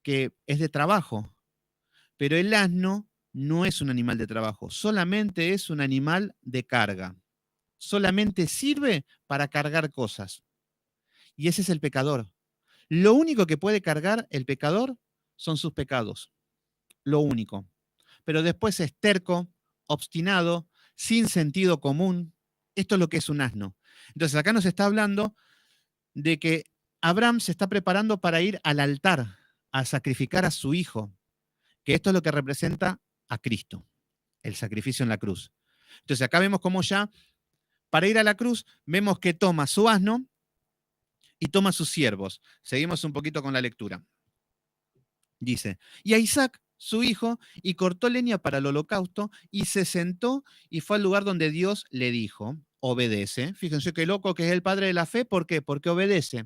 que es de trabajo. Pero el asno no es un animal de trabajo, solamente es un animal de carga. Solamente sirve para cargar cosas. Y ese es el pecador. Lo único que puede cargar el pecador son sus pecados. Lo único. Pero después es terco, obstinado, sin sentido común. Esto es lo que es un asno. Entonces acá nos está hablando de que Abraham se está preparando para ir al altar. a sacrificar a su hijo, que esto es lo que representa a Cristo, el sacrificio en la cruz. Entonces acá vemos cómo ya, para ir a la cruz, vemos que toma su asno y toma sus siervos. Seguimos un poquito con la lectura. Dice, y a Isaac, su hijo, y cortó leña para el holocausto, y se sentó y fue al lugar donde Dios le dijo, obedece. Fíjense qué loco que es el padre de la fe, ¿por qué? Porque obedece.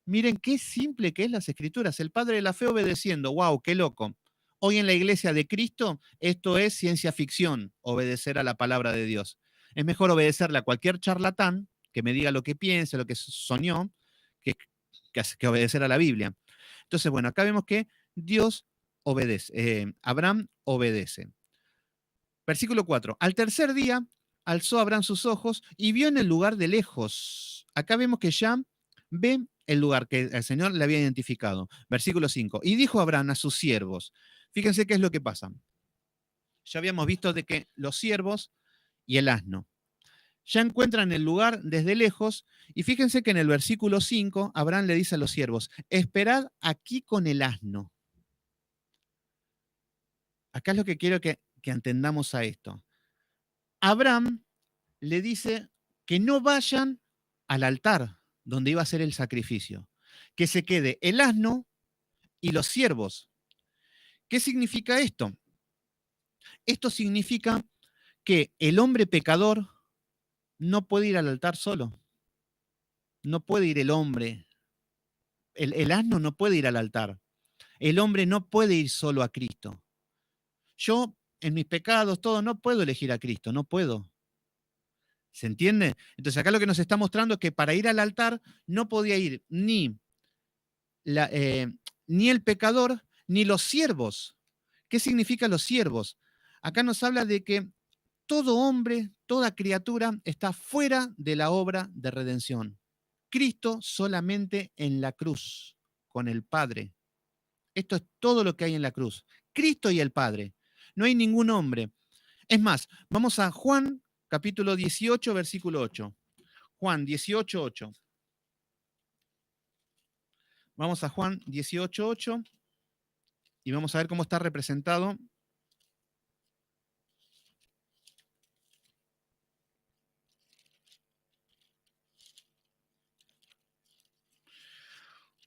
Miren qué simple que es las escrituras, el padre de la fe obedeciendo, wow, qué loco. Hoy en la iglesia de Cristo esto es ciencia ficción, obedecer a la palabra de Dios. Es mejor obedecerle a cualquier charlatán que me diga lo que piense, lo que soñó, que obedecer a la Biblia. Entonces, bueno, acá vemos que Dios obedece, Abraham obedece. Versículo 4. Al tercer día alzó Abraham sus ojos y vio en el lugar de lejos. Acá vemos que ya ve el lugar que el Señor le había identificado. Versículo 5. Y dijo Abraham a sus siervos. Fíjense qué es lo que pasa. Ya habíamos visto de que los siervos y el asno ya encuentran el lugar desde lejos y fíjense que en el versículo 5 Abraham le dice a los siervos, esperad aquí con el asno. Acá es lo que quiero que entendamos a esto. Abraham le dice que no vayan al altar donde iba a ser el sacrificio, que se quede el asno y los siervos. ¿Qué significa esto? Esto significa que el hombre pecador no puede ir al altar solo. No puede ir el hombre. El asno no puede ir al altar. El hombre no puede ir solo a Cristo. Yo, en mis pecados, todo, no puedo elegir a Cristo, no puedo. ¿Se entiende? Entonces acá lo que nos está mostrando es que para ir al altar no podía ir ni el pecador ni los siervos. ¿Qué significa los siervos? Acá nos habla de que todo hombre, toda criatura está fuera de la obra de redención. Cristo solamente en la cruz, con el Padre. Esto es todo lo que hay en la cruz. Cristo y el Padre. No hay ningún hombre. Es más, vamos a Juan capítulo 18, versículo 8. Juan 18, 8. Vamos a Juan 18, 8 y vamos a ver cómo está representado.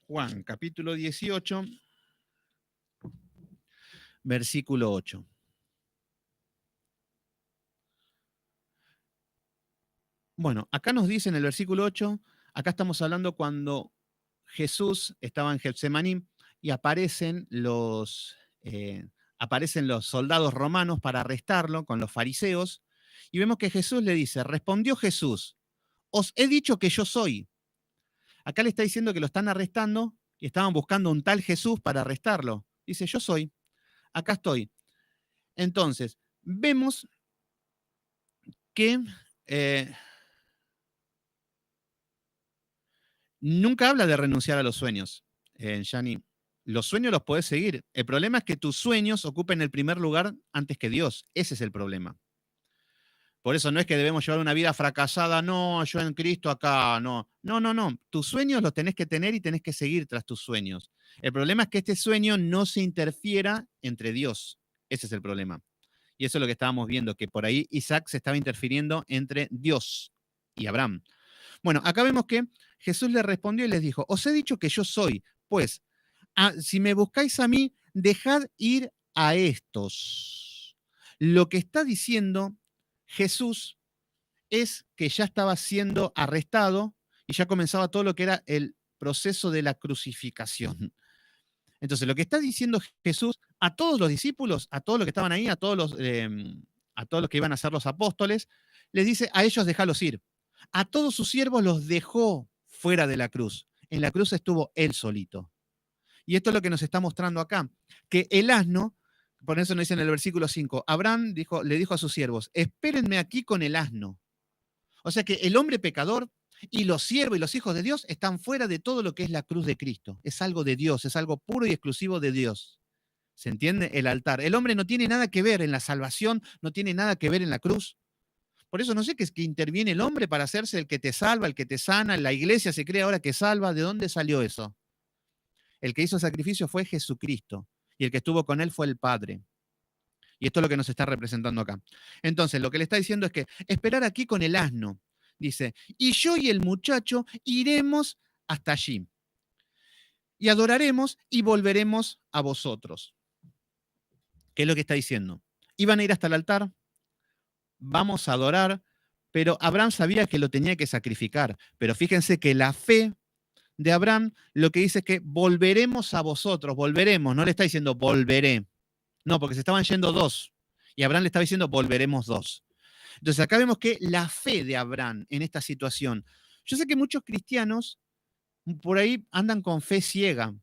Juan capítulo 18, versículo 8. Bueno, acá nos dice en el versículo 8, acá estamos hablando cuando Jesús estaba en Getsemaní y aparecen los soldados romanos para arrestarlo con los fariseos, y vemos que Jesús le dice, respondió Jesús, os he dicho que yo soy. Acá le está diciendo que lo están arrestando y estaban buscando un tal Jesús para arrestarlo. Dice, yo soy, acá estoy. Entonces, vemos que nunca habla de renunciar a los sueños, Yani. Los sueños los podés seguir. El problema es que tus sueños ocupen el primer lugar antes que Dios. Ese es el problema. Por eso no es que debemos llevar una vida fracasada, no, yo en Cristo acá, no. No, no, no. Tus sueños los tenés que tener y tenés que seguir tras tus sueños. El problema es que este sueño no se interfiera entre Dios. Ese es el problema. Y eso es lo que estábamos viendo, que por ahí Isaac se estaba interfiriendo entre Dios y Abraham. Bueno, acá vemos que Jesús le respondió y les dijo, os he dicho que yo soy, pues, si me buscáis a mí, dejad ir a estos. Lo que está diciendo Jesús es que ya estaba siendo arrestado y ya comenzaba todo lo que era el proceso de la crucificación. Entonces, lo que está diciendo Jesús a todos los discípulos, a todos los que estaban ahí, a todos los que iban a ser los apóstoles, les dice, a ellos déjalos ir. A todos sus siervos los dejó fuera de la cruz. En la cruz estuvo él solito. Y esto es lo que nos está mostrando acá, que el asno, por eso nos dice en el versículo 5, Abraham le dijo a sus siervos, espérenme aquí con el asno. O sea que el hombre pecador y los siervos y los hijos de Dios están fuera de todo lo que es la cruz de Cristo. Es algo de Dios, es algo puro y exclusivo de Dios. ¿Se entiende? El altar. El hombre no tiene nada que ver en la salvación, no tiene nada que ver en la cruz. Por eso no sé qué es que interviene el hombre para hacerse el que te salva, el que te sana. La iglesia se cree ahora que salva. ¿De dónde salió eso? El que hizo sacrificio fue Jesucristo y el que estuvo con él fue el Padre. Y esto es lo que nos está representando acá. Entonces, lo que le está diciendo es que esperar aquí con el asno. Dice, y yo y el muchacho iremos hasta allí y adoraremos y volveremos a vosotros. ¿Qué es lo que está diciendo? Iban a ir hasta el altar, vamos a adorar, pero Abraham sabía que lo tenía que sacrificar. Pero fíjense que la fe de Abraham lo que dice es que volveremos a vosotros, volveremos, no le está diciendo volveré. No, porque se estaban yendo dos. Y Abraham le estaba diciendo volveremos dos. Entonces acá vemos que la fe de Abraham en esta situación. Yo sé que muchos cristianos por ahí andan con fe ciega.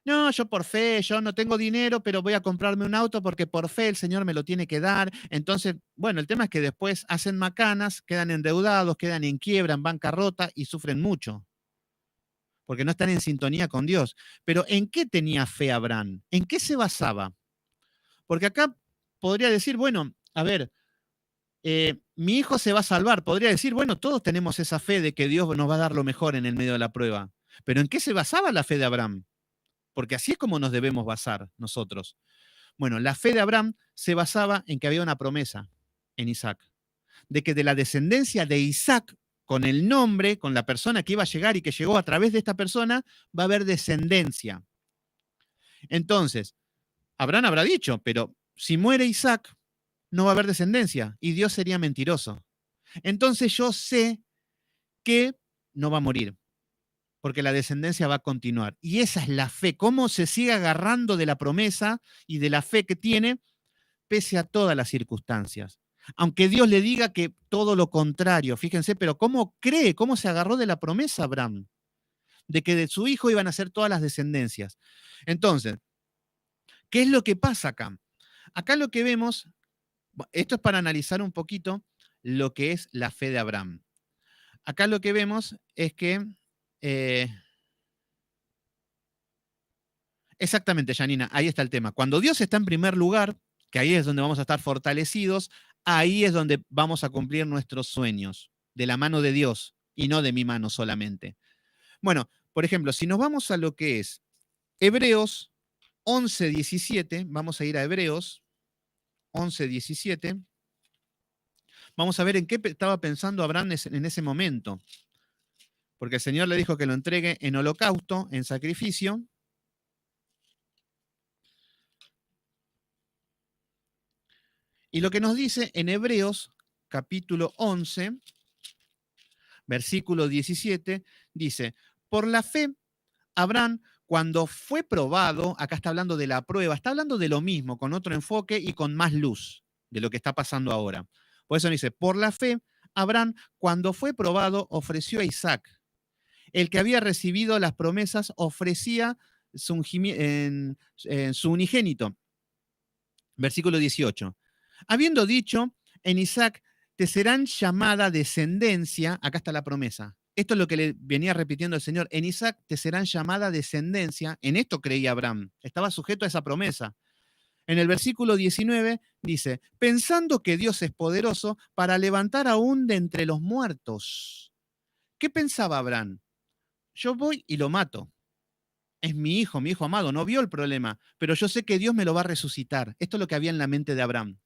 No, yo por fe, yo no tengo dinero, pero voy a comprarme un auto porque por fe el Señor me lo tiene que dar. Entonces, bueno, el tema es que después hacen macanas, quedan endeudados, quedan en quiebra, en bancarrota y sufren mucho, porque no están en sintonía con Dios. Pero ¿en qué tenía fe Abraham? ¿En qué se basaba? Porque acá podría decir, bueno, a ver, mi hijo se va a salvar. Podría decir, bueno, todos tenemos esa fe de que Dios nos va a dar lo mejor en el medio de la prueba. Pero ¿en qué se basaba la fe de Abraham? Porque así es como nos debemos basar nosotros. Bueno, la fe de Abraham se basaba en que había una promesa en Isaac, de que de la descendencia de Isaac, con el nombre, con la persona que iba a llegar y que llegó a través de esta persona, va a haber descendencia. Entonces, Abraham habrá dicho, pero si muere Isaac, no va a haber descendencia y Dios sería mentiroso. Entonces yo sé que no va a morir, porque la descendencia va a continuar. Y esa es la fe, cómo se sigue agarrando de la promesa y de la fe que tiene, pese a todas las circunstancias. Aunque Dios le diga que todo lo contrario, fíjense, pero cómo cree, cómo se agarró de la promesa Abraham, de que de su hijo iban a ser todas las descendencias. Entonces, ¿qué es lo que pasa acá? Acá lo que vemos, esto es para analizar un poquito lo que es la fe de Abraham. Acá lo que vemos es que, eh, exactamente, Janina, ahí está el tema. Cuando Dios está en primer lugar, que ahí es donde vamos a estar fortalecidos, ahí es donde vamos a cumplir nuestros sueños, de la mano de Dios y no de mi mano solamente. Bueno, por ejemplo, si nos vamos a lo que es Hebreos 11:17, vamos a ir a Hebreos 11:17, vamos a ver en qué estaba pensando Abraham en ese momento. Porque el Señor le dijo que lo entregue en holocausto, en sacrificio. Y lo que nos dice en Hebreos capítulo 11, versículo 17, dice, por la fe, Abraham, cuando fue probado, acá está hablando de la prueba, está hablando de lo mismo, con otro enfoque y con más luz de lo que está pasando ahora. Por eso dice, por la fe, Abraham, cuando fue probado, ofreció a Isaac. El que había recibido las promesas ofrecía en su unigénito. Versículo 18. Habiendo dicho, en Isaac te serán llamada descendencia, acá está la promesa. Esto es lo que le venía repitiendo el Señor. En Isaac te serán llamada descendencia. En esto creía Abraham. Estaba sujeto a esa promesa. En el versículo 19 dice, pensando que Dios es poderoso para levantar aún de entre los muertos. ¿Qué pensaba Abraham? Yo voy y lo mato. Es mi hijo amado, no vio el problema, pero yo sé que Dios me lo va a resucitar. Esto es lo que había en la mente de Abraham.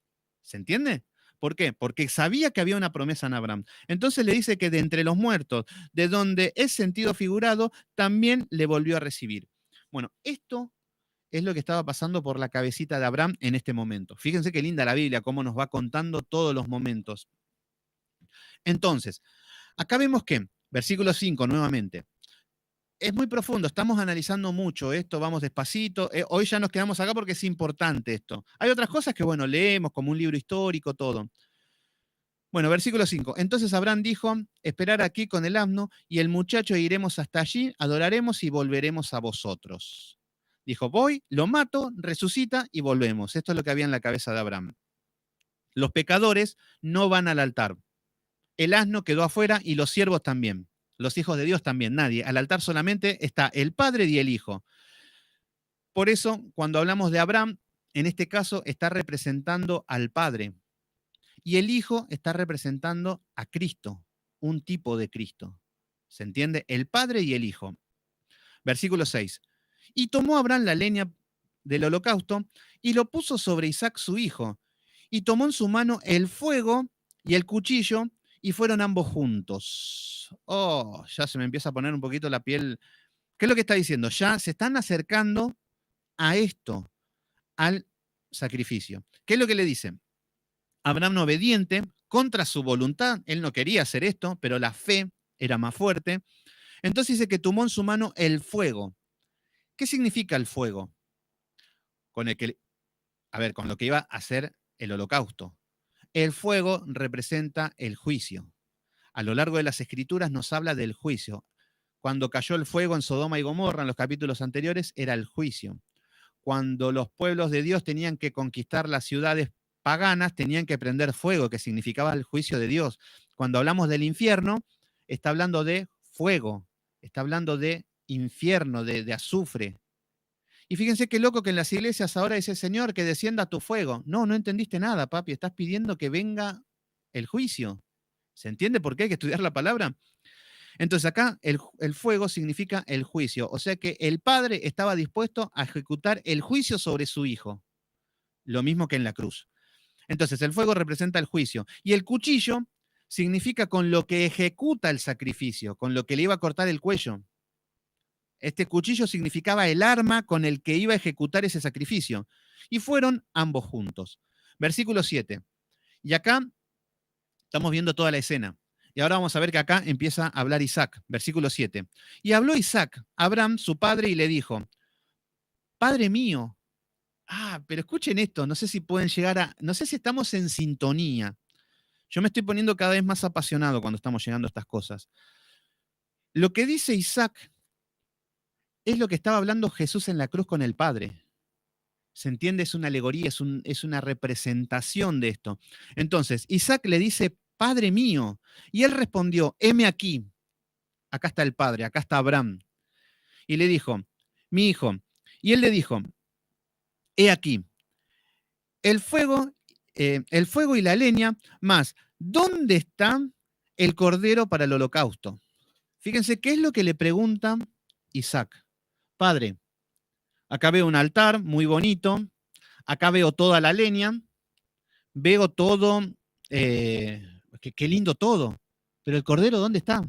¿Se entiende? ¿Por qué? Porque sabía que había una promesa en Abraham. Entonces le dice que de entre los muertos, de donde es sentido figurado, también le volvió a recibir. Bueno, esto es lo que estaba pasando por la cabecita de Abraham en este momento. Fíjense qué linda la Biblia, cómo nos va contando todos los momentos. Entonces, acá vemos que, versículo 5 nuevamente, es muy profundo, estamos analizando mucho esto, vamos despacito. Hoy ya nos quedamos acá porque es importante esto. Hay otras cosas que, bueno, leemos como un libro histórico, todo. Bueno, versículo 5. Entonces Abraham dijo, esperar aquí con el asno y el muchacho iremos hasta allí, adoraremos y volveremos a vosotros. Dijo, voy, lo mato, resucita y volvemos. Esto es lo que había en la cabeza de Abraham. Los pecadores no van al altar. El asno quedó afuera y los siervos también. Los hijos de Dios también, nadie. Al altar solamente está el Padre y el Hijo. Por eso, cuando hablamos de Abraham, en este caso está representando al Padre. Y el Hijo está representando a Cristo, un tipo de Cristo. ¿Se entiende? El Padre y el Hijo. Versículo 6. Y tomó Abraham la leña del holocausto y lo puso sobre Isaac su hijo. Y tomó en su mano el fuego y el cuchillo y fueron ambos juntos. Oh, ya se me empieza a poner un poquito la piel. ¿Qué es lo que está diciendo? Ya se están acercando a esto, al sacrificio. ¿Qué es lo que le dice? Abraham obediente, contra su voluntad, él no quería hacer esto, pero la fe era más fuerte. Entonces dice que tomó en su mano el fuego. ¿Qué significa el fuego? Con el que, a ver, con lo que iba a hacer el holocausto. El fuego representa el juicio. A lo largo de las escrituras nos habla del juicio. Cuando cayó el fuego en Sodoma y Gomorra en los capítulos anteriores, era el juicio. Cuando los pueblos de Dios tenían que conquistar las ciudades paganas, tenían que prender fuego, que significaba el juicio de Dios. Cuando hablamos del infierno, está hablando de fuego, está hablando de infierno, de azufre. Y fíjense qué loco que en las iglesias ahora dice, Señor, que descienda tu fuego. No, no entendiste nada, papi. Estás pidiendo que venga el juicio. ¿Se entiende por qué hay que estudiar la palabra? Entonces acá el fuego significa el juicio. O sea que el padre estaba dispuesto a ejecutar el juicio sobre su hijo. Lo mismo que en la cruz. Entonces el fuego representa el juicio. Y el cuchillo significa con lo que ejecuta el sacrificio, con lo que le iba a cortar el cuello. Este cuchillo significaba el arma con el que iba a ejecutar ese sacrificio. Y fueron ambos juntos. Versículo 7. Y acá estamos viendo toda la escena. Y ahora vamos a ver que acá empieza a hablar Isaac. Versículo 7. Y habló Isaac a Abraham, su padre, y le dijo, Padre mío. Ah, pero escuchen esto, no sé si pueden llegar a, no sé si estamos en sintonía. Yo me estoy poniendo cada vez más apasionado cuando estamos llegando a estas cosas. Lo que dice Isaac es lo que estaba hablando Jesús en la cruz con el Padre. ¿Se entiende? Es una alegoría, es una representación de esto. Entonces, Isaac le dice, Padre mío. Y él respondió, heme aquí. Acá está el Padre, acá está Abraham. Y le dijo, mi hijo. Y él le dijo, he aquí, el fuego y la leña, más, ¿dónde está el cordero para el holocausto? Fíjense qué es lo que le pregunta Isaac. Padre, acá veo un altar muy bonito, acá veo toda la leña, veo todo, qué lindo todo, pero el cordero, ¿dónde está?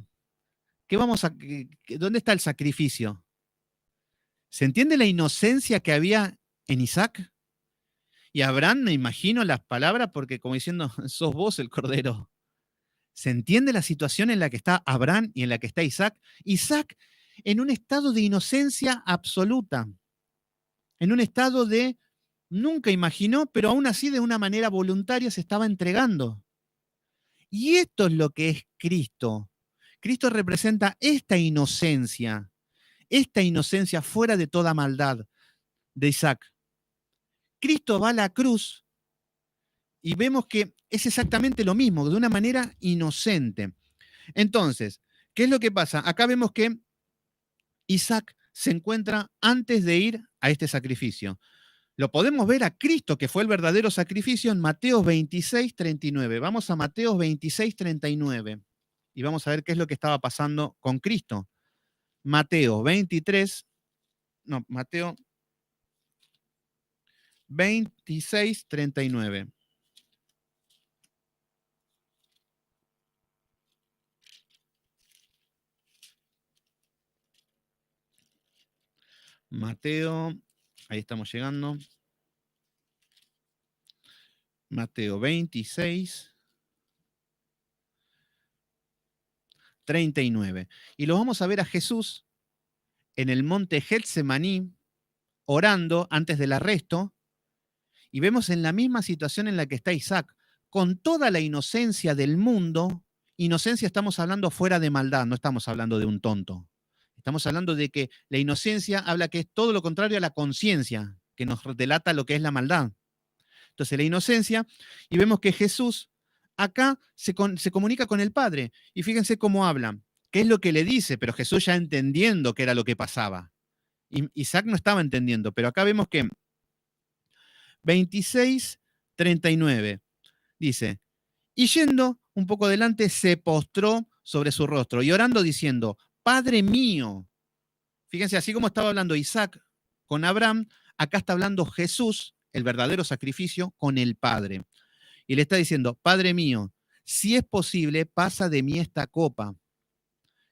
¿Dónde está el sacrificio? ¿Se entiende la inocencia que había en Isaac? Y Abraham, me imagino las palabras, porque como diciendo, sos vos el cordero. ¿Se entiende la situación en la que está Abraham y en la que está Isaac? Isaac en un estado de inocencia absoluta, en un estado de nunca imaginó, pero aún así de una manera voluntaria se estaba entregando. Y esto es lo que es Cristo. Cristo representa esta inocencia fuera de toda maldad de Isaac. Cristo va a la cruz y vemos que es exactamente lo mismo, de una manera inocente. Entonces, ¿qué es lo que pasa? Acá vemos que Isaac se encuentra antes de ir a este sacrificio. Lo podemos ver a Cristo, que fue el verdadero sacrificio, en Mateo 26, 39. Vamos a Mateo 26, 39 y vamos a ver qué es lo que estaba pasando con Cristo. Mateo 26, 39. Mateo, ahí estamos llegando. Mateo 26, 39. Y lo vamos a ver a Jesús en el monte Getsemaní, orando antes del arresto, y vemos en la misma situación en la que está Isaac, con toda la inocencia del mundo. Inocencia estamos hablando fuera de maldad, no estamos hablando de un tonto. Estamos hablando de que la inocencia habla que es todo lo contrario a la conciencia, que nos delata lo que es la maldad. Entonces la inocencia, y vemos que Jesús acá se comunica con el Padre, y fíjense cómo habla, qué es lo que le dice, pero Jesús ya entendiendo qué era lo que pasaba. Isaac no estaba entendiendo, pero acá vemos que 26, 39 dice, y yendo un poco adelante se postró sobre su rostro y orando diciendo, Padre mío. Fíjense, así como estaba hablando Isaac con Abraham, acá está hablando Jesús, el verdadero sacrificio, con el Padre. Y le está diciendo, Padre mío, si es posible, pasa de mí esta copa.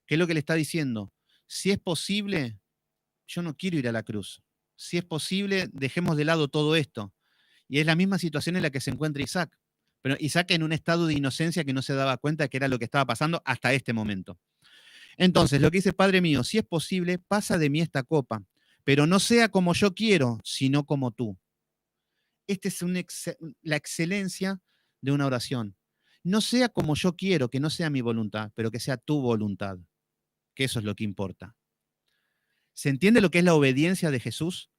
¿Qué es lo que le está diciendo? Si es posible, yo no quiero ir a la cruz. Si es posible, dejemos de lado todo esto. Y es la misma situación en la que se encuentra Isaac. Pero Isaac en un estado de inocencia que no se daba cuenta de que era lo que estaba pasando hasta este momento. Entonces, lo que dice, Padre mío, si es posible, pasa de mí esta copa, pero no sea como yo quiero, sino como tú. Esta es la excelencia de una oración. No sea como yo quiero, que no sea mi voluntad, pero que sea tu voluntad, que eso es lo que importa. ¿Se entiende lo que es la obediencia de Jesús?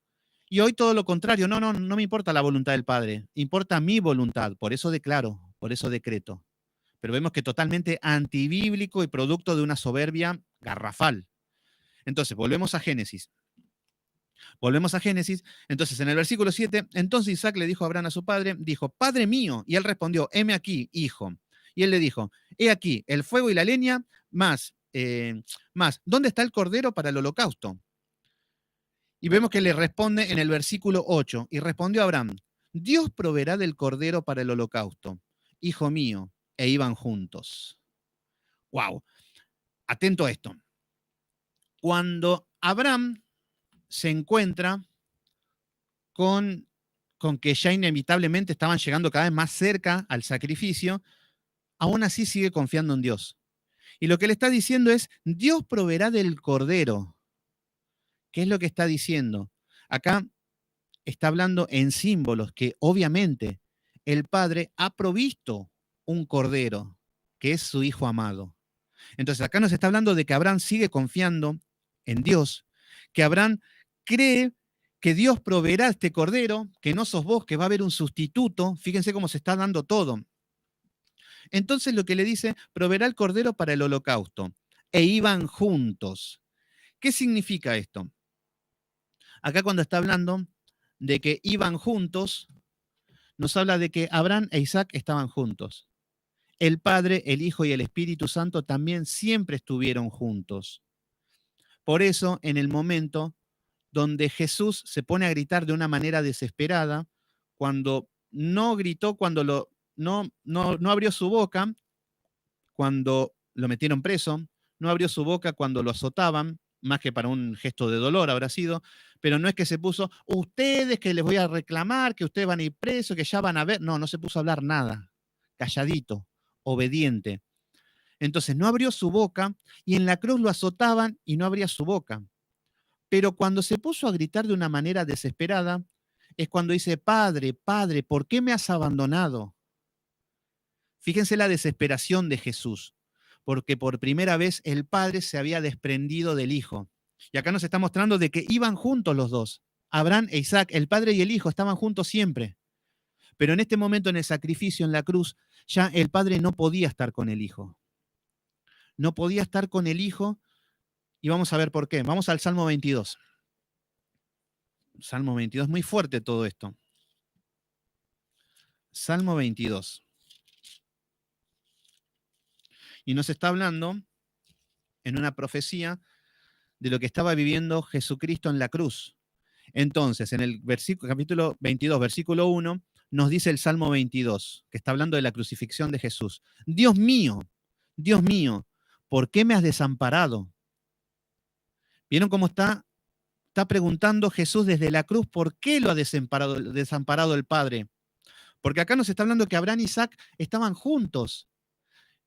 Y hoy todo lo contrario, no me importa la voluntad del Padre, importa mi voluntad, por eso declaro, por eso decreto. Pero vemos que totalmente antibíblico y producto de una soberbia garrafal. Entonces, volvemos a Génesis. Entonces, en el versículo 7, entonces Isaac le dijo a Abraham a su padre, dijo, Padre mío, y él respondió, heme aquí, hijo. Y él le dijo, he aquí, el fuego y la leña, más, ¿dónde está el cordero para el holocausto? Y vemos que le responde en el versículo 8, y respondió Abraham, Dios proveerá del cordero para el holocausto, hijo mío, e iban juntos. ¡Wow! Atento a esto. Cuando Abraham se encuentra con que ya inevitablemente estaban llegando cada vez más cerca al sacrificio, aún así sigue confiando en Dios. Y lo que le está diciendo es, Dios proveerá del cordero. ¿Qué es lo que está diciendo? Acá está hablando en símbolos que obviamente el Padre ha provisto un cordero, que es su Hijo amado. Entonces acá nos está hablando de que Abraham sigue confiando en Dios, que Abraham cree que Dios proveerá este cordero, que no sos vos, que va a haber un sustituto. Fíjense cómo se está dando todo. Entonces lo que le dice, proveerá el cordero para el holocausto. E iban juntos. ¿Qué significa esto? Acá cuando está hablando de que iban juntos, nos habla de que Abraham e Isaac estaban juntos. El Padre, el Hijo y el Espíritu Santo también siempre estuvieron juntos. Por eso, en el momento donde Jesús se pone a gritar de una manera desesperada, cuando no gritó, cuando no abrió su boca, cuando lo metieron preso, no abrió su boca cuando lo azotaban, más que para un gesto de dolor habrá sido, pero no es que se puso, ustedes que les voy a reclamar, que ustedes van a ir presos, que ya van a ver, no se puso a hablar nada, calladito, obediente. Entonces no abrió su boca y en la cruz lo azotaban y no abría su boca. Pero cuando se puso a gritar de una manera desesperada, es cuando dice, Padre, Padre, ¿por qué me has abandonado? Fíjense la desesperación de Jesús, porque por primera vez el Padre se había desprendido del Hijo. Y acá nos está mostrando de que iban juntos los dos. Abraham e Isaac, el Padre y el Hijo, estaban juntos siempre. Pero en este momento, en el sacrificio, en la cruz, ya el Padre no podía estar con el Hijo. No podía estar con el Hijo, y vamos a ver por qué. Vamos al Salmo 22. Salmo 22, muy fuerte todo esto. Salmo 22. Y nos está hablando en una profecía de lo que estaba viviendo Jesucristo en la cruz. Entonces, en el capítulo 22, versículo 1, nos dice el Salmo 22, que está hablando de la crucifixión de Jesús. Dios mío, ¿por qué me has desamparado? ¿Vieron cómo está preguntando Jesús desde la cruz por qué lo ha desamparado el Padre? Porque acá nos está hablando que Abraham y Isaac estaban juntos.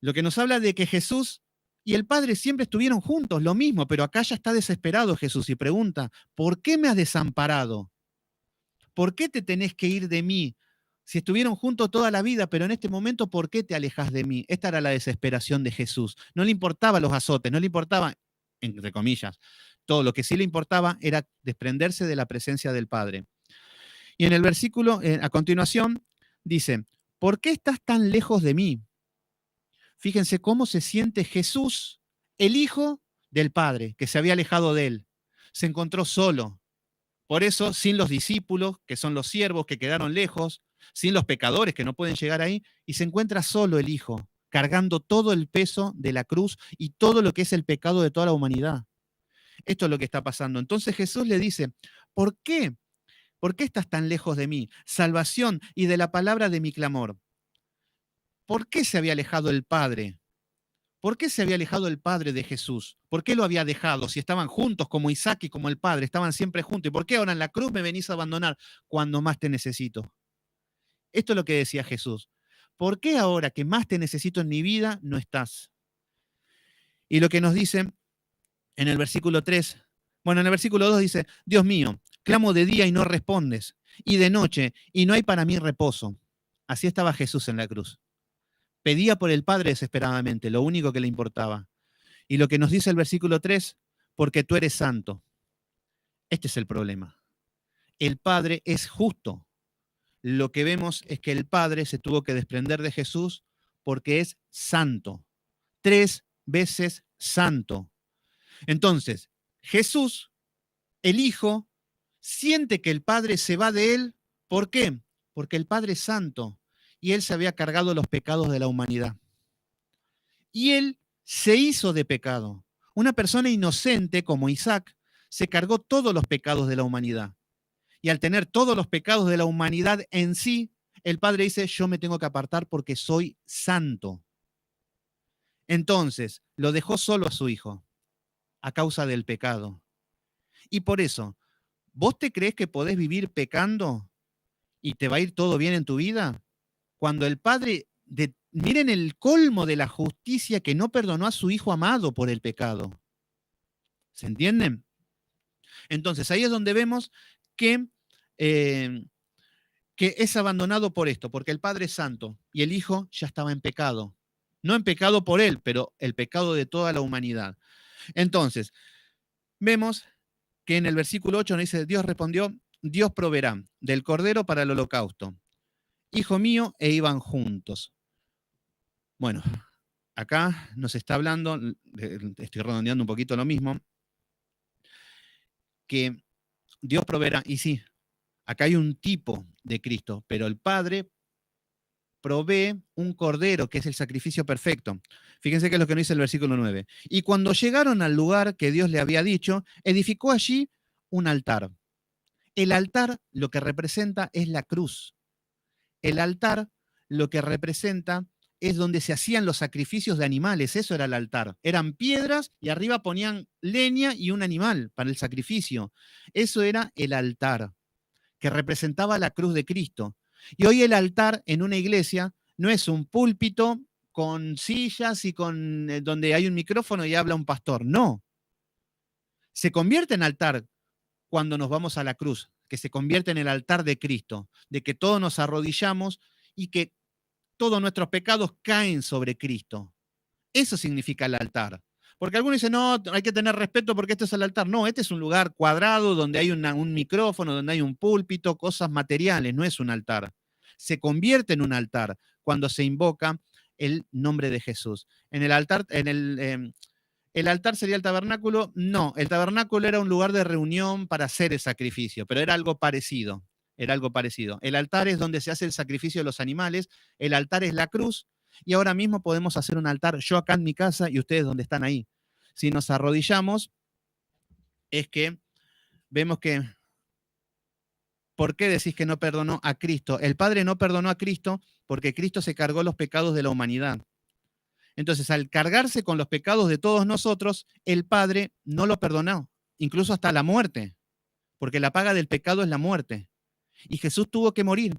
Lo que nos habla de que Jesús y el Padre siempre estuvieron juntos, lo mismo, pero acá ya está desesperado Jesús y pregunta, ¿por qué me has desamparado? ¿Por qué te tenés que ir de mí? Si estuvieron juntos toda la vida, pero en este momento, ¿por qué te alejas de mí? Esta era la desesperación de Jesús. No le importaba los azotes, no le importaba, entre comillas, todo. Lo que sí le importaba era desprenderse de la presencia del Padre. Y en el versículo, a continuación, dice, ¿por qué estás tan lejos de mí? Fíjense cómo se siente Jesús, el Hijo del Padre, que se había alejado de él. Se encontró solo. Por eso, sin los discípulos, que son los siervos que quedaron lejos, sin los pecadores que no pueden llegar ahí, y se encuentra solo el Hijo, cargando todo el peso de la cruz y todo lo que es el pecado de toda la humanidad. Esto es lo que está pasando. Entonces Jesús le dice, ¿por qué? ¿Por qué estás tan lejos de mí? Salvación y de la palabra de mi clamor. ¿Por qué se había alejado el Padre? ¿Por qué se había alejado el Padre de Jesús? ¿Por qué lo había dejado? Si estaban juntos como Isaac y como el Padre, estaban siempre juntos. ¿Y por qué ahora en la cruz me venís a abandonar cuando más te necesito? Esto es lo que decía Jesús. ¿Por qué ahora que más te necesito en mi vida no estás? Y lo que nos dice en el versículo 3, bueno, en el versículo 2 dice, Dios mío, clamo de día y no respondes, y de noche y no hay para mí reposo. Así estaba Jesús en la cruz. Pedía por el Padre desesperadamente, lo único que le importaba. Y lo que nos dice el versículo 3, porque tú eres santo. Este es el problema. El Padre es justo. Lo que vemos es que el Padre se tuvo que desprender de Jesús porque es santo. 3 veces santo. Entonces, Jesús, el Hijo, siente que el Padre se va de él. ¿Por qué? Porque el Padre es santo y él se había cargado los pecados de la humanidad. Y él se hizo de pecado. Una persona inocente como Isaac se cargó todos los pecados de la humanidad. Y al tener todos los pecados de la humanidad en sí, el Padre dice, yo me tengo que apartar porque soy santo. Entonces, lo dejó solo a su Hijo a causa del pecado. Y por eso, ¿vos te crees que podés vivir pecando y te va a ir todo bien en tu vida? Cuando el Padre, miren el colmo de la justicia que no perdonó a su Hijo amado por el pecado. ¿Se entienden? Entonces ahí es donde vemos que, eh, que es abandonado por esto, porque el Padre es santo y el Hijo ya estaba en pecado. No en pecado por él, pero el pecado de toda la humanidad. Entonces, vemos que en el versículo 8 nos dice, Dios respondió, Dios proveerá del cordero para el holocausto. Hijo mío, e iban juntos. Bueno, acá nos está hablando, estoy redondeando un poquito lo mismo, que Dios proveerá, y sí, acá hay un tipo de Cristo, pero el Padre provee un cordero, que es el sacrificio perfecto. Fíjense que es lo que nos dice el versículo 9. Y cuando llegaron al lugar que Dios le había dicho, edificó allí un altar. El altar lo que representa es la cruz. El altar lo que representa es donde se hacían los sacrificios de animales, eso era el altar. Eran piedras y arriba ponían leña y un animal para el sacrificio. Eso era el altar, que representaba la cruz de Cristo. Y hoy el altar en una iglesia no es un púlpito con sillas y con donde hay un micrófono y habla un pastor, no. Se convierte en altar cuando nos vamos a la cruz, que se convierte en el altar de Cristo, de que todos nos arrodillamos y que todos nuestros pecados caen sobre Cristo. Eso significa el altar. Porque algunos dicen, no, hay que tener respeto porque este es el altar. No, este es un lugar cuadrado donde hay un micrófono, donde hay un púlpito, cosas materiales, no es un altar. Se convierte en un altar cuando se invoca el nombre de Jesús. En el altar, ¿el altar sería el tabernáculo? No, el tabernáculo era un lugar de reunión para hacer el sacrificio, pero era algo parecido. Era algo parecido. El altar es donde se hace el sacrificio de los animales, el altar es la cruz, y ahora mismo podemos hacer un altar, yo acá en mi casa y ustedes donde están ahí. Si nos arrodillamos, es que vemos que, ¿por qué decís que no perdonó a Cristo? El Padre no perdonó a Cristo porque Cristo se cargó los pecados de la humanidad. Entonces, al cargarse con los pecados de todos nosotros, el Padre no lo perdonó, incluso hasta la muerte, porque la paga del pecado es la muerte. Y Jesús tuvo que morir.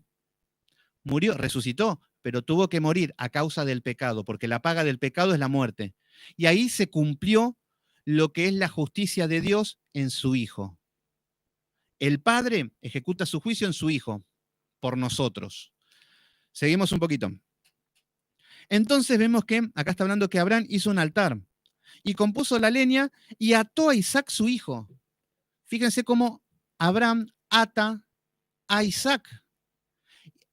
Murió, resucitó, pero tuvo que morir a causa del pecado, porque la paga del pecado es la muerte. Y ahí se cumplió lo que es la justicia de Dios en su Hijo. El Padre ejecuta su juicio en su Hijo, por nosotros. Seguimos un poquito. Entonces vemos que, acá está hablando que Abraham hizo un altar y compuso la leña y ató a Isaac su hijo. Fíjense cómo Abraham ata a Isaac.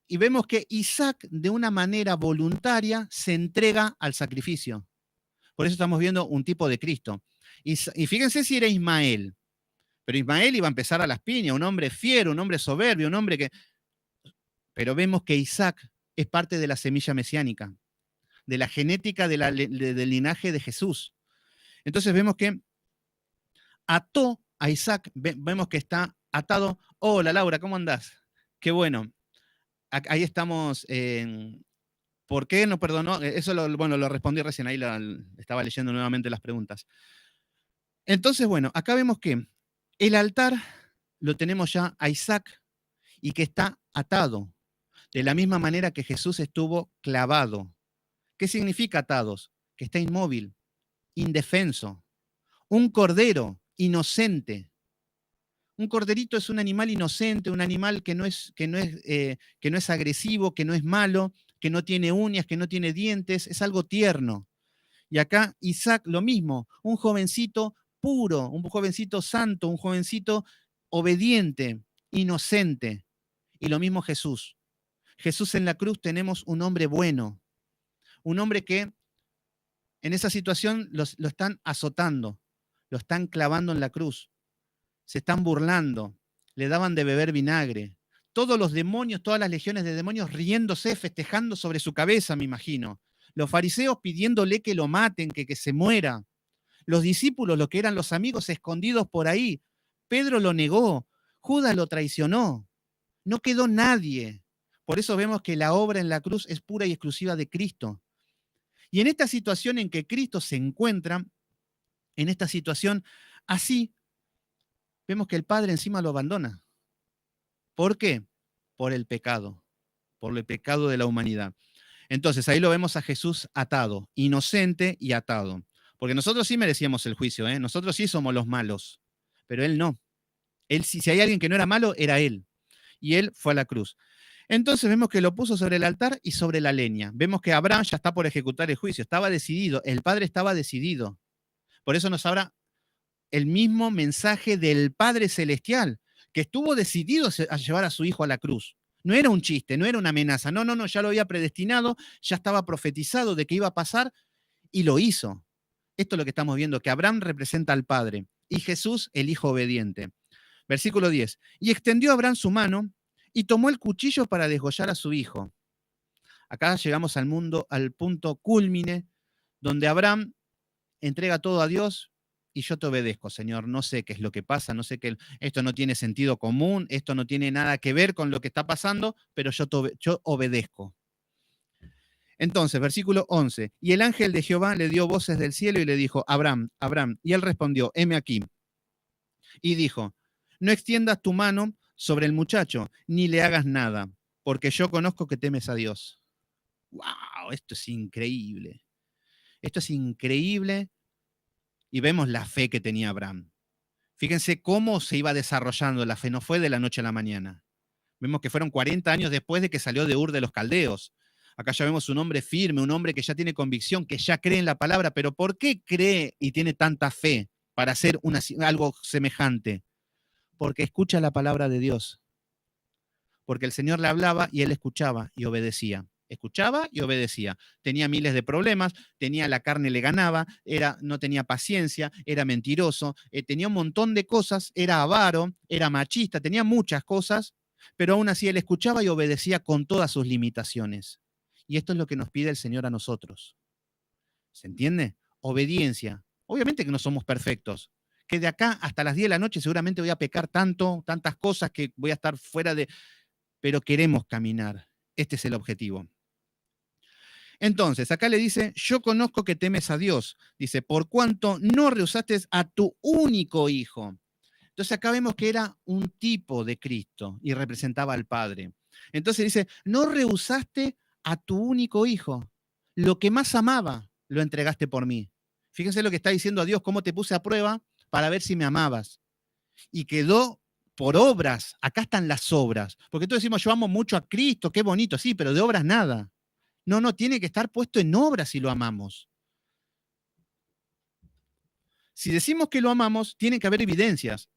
Y vemos que Isaac de una manera voluntaria se entrega al sacrificio. Por eso estamos viendo un tipo de Cristo. Y fíjense si era Ismael. Pero Ismael iba a empezar a las piñas, un hombre fiero, un hombre soberbio, un hombre que... Pero vemos que Isaac es parte de la semilla mesiánica, de la genética del linaje de Jesús. Entonces vemos que ató a Isaac, vemos que está atado. Hola Laura, ¿cómo andás? Qué bueno. Ahí estamos. ¿Por qué no perdonó? Eso bueno, lo respondí recién, ahí estaba leyendo nuevamente las preguntas. Entonces, bueno, acá vemos que el altar lo tenemos ya a Isaac y que está atado, de la misma manera que Jesús estuvo clavado. ¿Qué significa atados? Que está inmóvil, indefenso. Un cordero inocente. Un corderito es un animal inocente, un animal que no es agresivo, que no es malo, que no tiene uñas, que no tiene dientes, es algo tierno. Y acá Isaac lo mismo, un jovencito puro, un jovencito santo, un jovencito obediente, inocente. Y lo mismo Jesús. Jesús en la cruz tenemos un hombre bueno, un hombre que en esa situación lo están azotando, lo están clavando en la cruz, se están burlando, le daban de beber vinagre. Todos los demonios, todas las legiones de demonios riéndose, festejando sobre su cabeza, me imagino. Los fariseos pidiéndole que lo maten, que se muera. Los discípulos, lo que eran los amigos, escondidos por ahí. Pedro lo negó, Judas lo traicionó. No quedó nadie. Por eso vemos que la obra en la cruz es pura y exclusiva de Cristo. Y en esta situación en que Cristo se encuentra, en esta situación así, vemos que el Padre encima lo abandona. ¿Por qué? Por el pecado de la humanidad. Entonces ahí lo vemos a Jesús atado, inocente y atado. Porque nosotros sí merecíamos el juicio, ¿eh? Nosotros sí somos los malos, pero él no. Él, si hay alguien que no era malo, era él. Y él fue a la cruz. Entonces vemos que lo puso sobre el altar y sobre la leña. Vemos que Abraham ya está por ejecutar el juicio, estaba decidido, el Padre estaba decidido. Por eso nos habla el mismo mensaje del Padre Celestial, que estuvo decidido a llevar a su hijo a la cruz. No era un chiste, no era una amenaza, no, ya lo había predestinado, ya estaba profetizado de que iba a pasar y lo hizo. Esto es lo que estamos viendo, que Abraham representa al Padre y Jesús el Hijo obediente. Versículo 10. Y extendió Abraham su mano y tomó el cuchillo para desgollar a su hijo. Acá llegamos al punto cúlmine, donde Abraham entrega todo a Dios y yo te obedezco, Señor. No sé qué es lo que pasa, no sé qué, esto no tiene sentido común, esto no tiene nada que ver con lo que está pasando, pero yo obedezco. Entonces, versículo 11, y el ángel de Jehová le dio voces del cielo y le dijo, Abraham, Abraham, y él respondió, heme aquí. Y dijo, no extiendas tu mano sobre el muchacho, ni le hagas nada, porque yo conozco que temes a Dios. ¡Wow! Esto es increíble. Esto es increíble y vemos la fe que tenía Abraham. Fíjense cómo se iba desarrollando la fe, no fue de la noche a la mañana. Vemos que fueron 40 años después de que salió de Ur de los Caldeos. Acá ya vemos un hombre firme, un hombre que ya tiene convicción, que ya cree en la palabra, pero ¿por qué cree y tiene tanta fe para hacer algo semejante? Porque escucha la palabra de Dios. Porque el Señor le hablaba y él escuchaba y obedecía. Escuchaba y obedecía. Tenía miles de problemas, tenía la carne le ganaba, no tenía paciencia, era mentiroso, tenía un montón de cosas, era avaro, era machista, tenía muchas cosas, pero aún así él escuchaba y obedecía con todas sus limitaciones. Y esto es lo que nos pide el Señor a nosotros. ¿Se entiende? Obediencia. Obviamente que no somos perfectos. Que de acá hasta las 10 de la noche seguramente voy a pecar tantas cosas que voy a estar fuera de... Pero queremos caminar. Este es el objetivo. Entonces, acá le dice, yo conozco que temes a Dios. Dice, por cuanto no rehusaste a tu único hijo. Entonces acá vemos que era un tipo de Cristo y representaba al Padre. Entonces dice, no rehusaste a tu único hijo. Lo que más amaba, lo entregaste por mí. Fíjense lo que está diciendo a Dios, cómo te puse a prueba para ver si me amabas. Y quedó por obras. Acá están las obras. Porque todos decimos, yo amo mucho a Cristo, qué bonito, sí, pero de obras nada. No, tiene que estar puesto en obras si lo amamos. Si decimos que lo amamos, tiene que haber evidencias.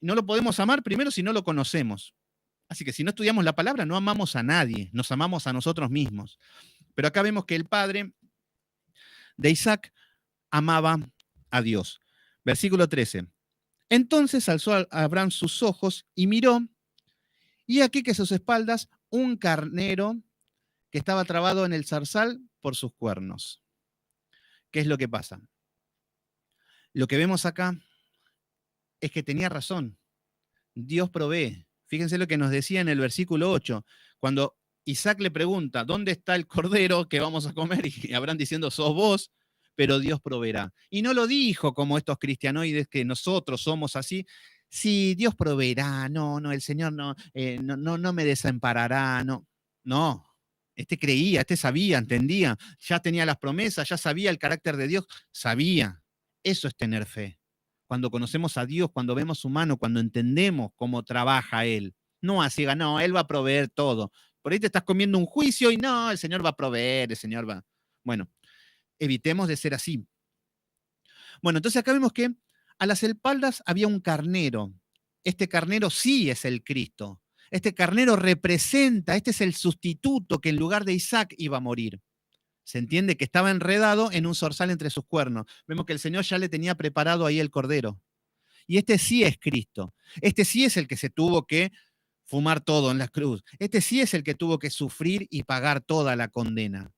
No lo podemos amar primero si no lo conocemos. Así que si no estudiamos la palabra, no amamos a nadie, nos amamos a nosotros mismos. Pero acá vemos que el padre de Isaac amaba a Dios. Versículo 13. Entonces alzó a Abraham sus ojos y miró, y aquí que a sus espaldas un carnero que estaba trabado en el zarzal por sus cuernos. ¿Qué es lo que pasa? Lo que vemos acá es que tenía razón. Dios provee. Fíjense lo que nos decía en el versículo 8, cuando Isaac le pregunta, ¿dónde está el cordero que vamos a comer? Y Abraham diciendo, sos vos, pero Dios proveerá. Y no lo dijo como estos cristianoides que nosotros somos así. Sí, Dios proveerá, no, el Señor no me desamparará, no. No, este creía, este sabía, entendía, ya tenía las promesas, ya sabía el carácter de Dios, sabía. Eso es tener fe. Cuando conocemos a Dios, cuando vemos su mano, cuando entendemos cómo trabaja Él. No a ciega, no, Él va a proveer todo. Por ahí te estás comiendo un juicio y no, el Señor va a proveer, el Señor va. Bueno, evitemos de ser así. Bueno, entonces acá vemos que a las espaldas había un carnero. Este carnero sí es el Cristo. Este carnero representa, este es el sustituto que en lugar de Isaac iba a morir. Se entiende que estaba enredado en un zorzal entre sus cuernos. Vemos que el Señor ya le tenía preparado ahí el cordero. Y este sí es Cristo. Este sí es el que se tuvo que fumar todo en la cruz. Este sí es el que tuvo que sufrir y pagar toda la condena.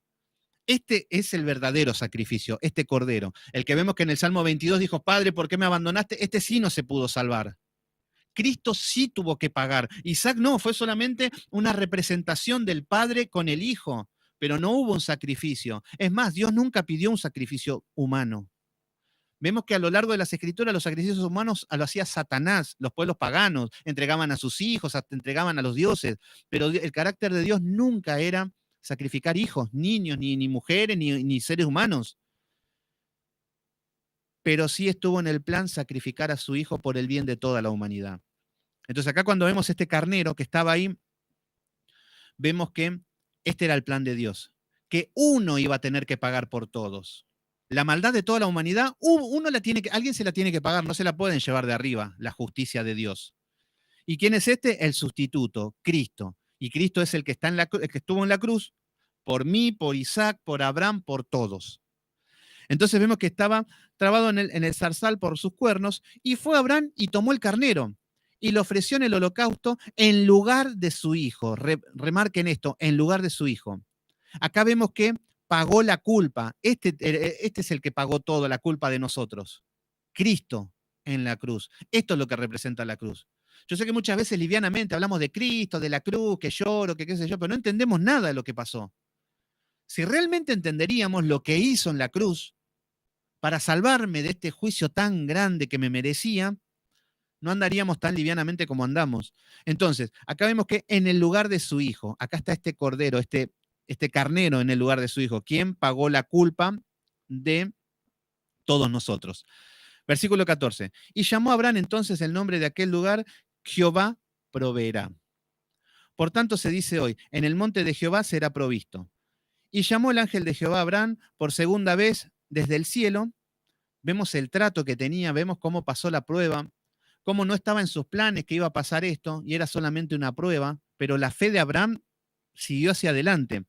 Este es el verdadero sacrificio, este cordero. El que vemos que en el Salmo 22 dijo, Padre, ¿por qué me abandonaste? Este sí no se pudo salvar. Cristo sí tuvo que pagar. Isaac no, fue solamente una representación del Padre con el Hijo, pero no hubo un sacrificio. Es más, Dios nunca pidió un sacrificio humano. Vemos que a lo largo de las escrituras los sacrificios humanos lo hacía Satanás, los pueblos paganos, entregaban a sus hijos, entregaban a los dioses, pero el carácter de Dios nunca era sacrificar hijos, niños, ni mujeres, ni seres humanos. Pero sí estuvo en el plan sacrificar a su hijo por el bien de toda la humanidad. Entonces acá cuando vemos este carnero que estaba ahí, vemos que este era el plan de Dios, que uno iba a tener que pagar por todos. La maldad de toda la humanidad, alguien se la tiene que pagar, no se la pueden llevar de arriba, la justicia de Dios. ¿Y quién es este? El sustituto, Cristo. Y Cristo es el que, el que estuvo en la cruz por mí, por Isaac, por Abraham, por todos. Entonces vemos que estaba trabado en el zarzal por sus cuernos y fue Abraham y tomó el carnero y lo ofreció en el holocausto en lugar de su hijo. Remarquen esto, en lugar de su hijo. Acá vemos que pagó la culpa. Este es el que pagó toda la culpa de nosotros. Cristo en la cruz. Esto es lo que representa la cruz. Yo sé que muchas veces livianamente hablamos de Cristo, de la cruz, que lloro, que qué sé yo, pero no entendemos nada de lo que pasó. Si realmente entenderíamos lo que hizo en la cruz para salvarme de este juicio tan grande que me merecía, no andaríamos tan livianamente como andamos. Entonces, acá vemos que en el lugar de su hijo, acá está este cordero, este carnero en el lugar de su hijo, quien pagó la culpa de todos nosotros. Versículo 14. Y llamó a Abraham entonces el nombre de aquel lugar, Jehová proveerá. Por tanto se dice hoy, en el monte de Jehová será provisto. Y llamó el ángel de Jehová a Abraham por segunda vez desde el cielo. Vemos el trato que tenía, vemos cómo pasó la prueba, cómo no estaba en sus planes que iba a pasar esto y era solamente una prueba, pero la fe de Abraham siguió hacia adelante.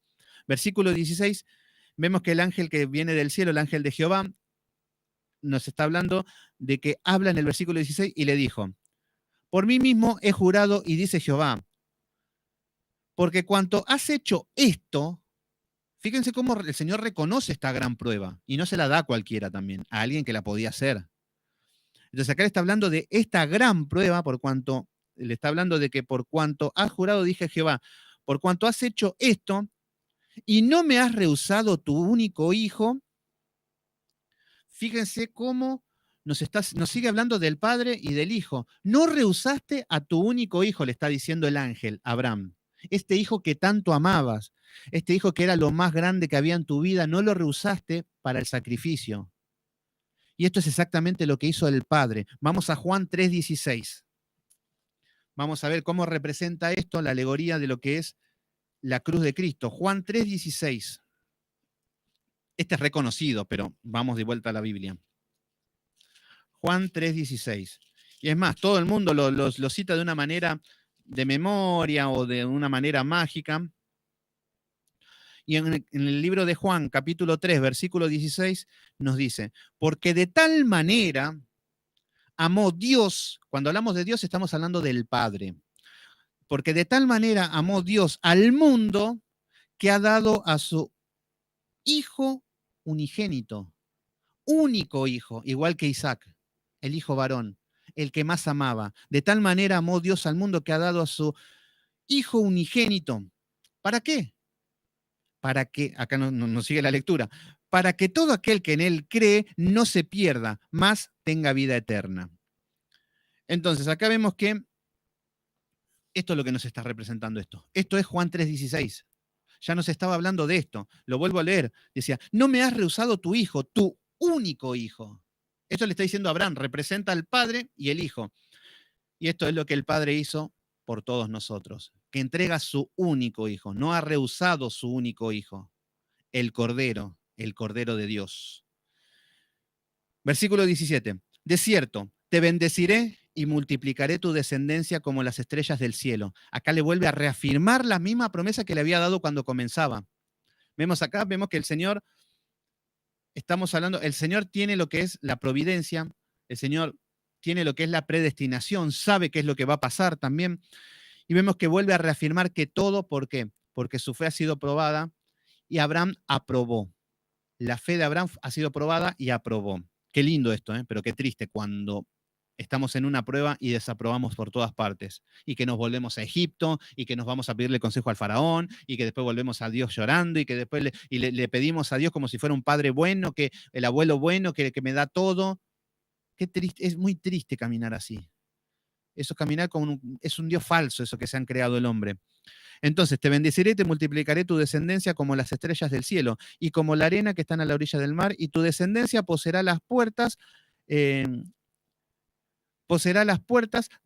Versículo 16, vemos que el ángel que viene del cielo, el ángel de Jehová, nos está hablando de que habla en el versículo 16 y le dijo, por mí mismo he jurado y dice Jehová, porque cuanto has hecho esto, fíjense cómo el Señor reconoce esta gran prueba y no se la da a cualquiera también, a alguien que la podía hacer. Entonces acá le está hablando de esta gran prueba, por cuanto, le está hablando de que por cuanto has jurado, dije Jehová, por cuanto has hecho esto y no me has rehusado tu único hijo, fíjense cómo nos sigue hablando del Padre y del Hijo. No rehusaste a tu único hijo, le está diciendo el ángel, Abraham. Este hijo que tanto amabas, este hijo que era lo más grande que había en tu vida, no lo rehusaste para el sacrificio. Y esto es exactamente lo que hizo el Padre. Vamos a Juan 3:16. Vamos a ver cómo representa esto la alegoría de lo que es la cruz de Cristo. Juan 3:16. Este es reconocido, pero vamos de vuelta a la Biblia. Juan 3:16. Y es más, todo el mundo lo cita de una manera de memoria o de una manera mágica. Y en el libro de Juan, capítulo 3, versículo 16, nos dice, porque de tal manera amó Dios, cuando hablamos de Dios estamos hablando del Padre, porque de tal manera amó Dios al mundo que ha dado a su Hijo unigénito, único hijo, igual que Isaac, el hijo varón. el que más amaba. De tal manera amó Dios al mundo que ha dado a su Hijo unigénito. ¿Para qué? Para que, acá no sigue la lectura, para que todo aquel que en él cree no se pierda, mas tenga vida eterna. Entonces, acá vemos que esto es lo que nos está representando esto. Esto es Juan 3:16. Ya nos estaba hablando de esto. Lo vuelvo a leer. Decía, no me has rehusado tu hijo, tu único hijo. Esto le está diciendo a Abraham, representa al Padre y el Hijo. Y esto es lo que el Padre hizo por todos nosotros, que entrega su único hijo. No ha rehusado su único hijo, el Cordero de Dios. Versículo 17. De cierto, te bendeciré y multiplicaré tu descendencia como las estrellas del cielo. Acá le vuelve a reafirmar la misma promesa que le había dado cuando comenzaba. Vemos acá, vemos que el Señor, estamos hablando, el Señor tiene lo que es la providencia, el Señor tiene lo que es la predestinación, sabe qué es lo que va a pasar también. Y vemos que vuelve a reafirmar que todo, ¿por qué? Porque su fe ha sido probada y Abraham aprobó. La fe de Abraham ha sido probada y aprobó. Qué lindo esto, pero qué triste cuando estamos en una prueba y desaprobamos por todas partes. Y que nos volvemos a Egipto y que nos vamos a pedirle consejo al faraón y que después volvemos a Dios llorando y que después le pedimos a Dios como si fuera un padre bueno, que el abuelo bueno, que me da todo. Qué triste, es muy triste caminar así. Eso caminar es un Dios falso, eso que se han creado el hombre. Entonces, te bendeciré y te multiplicaré tu descendencia como las estrellas del cielo y como la arena que están a la orilla del mar, y tu descendencia poseerá las puertas, de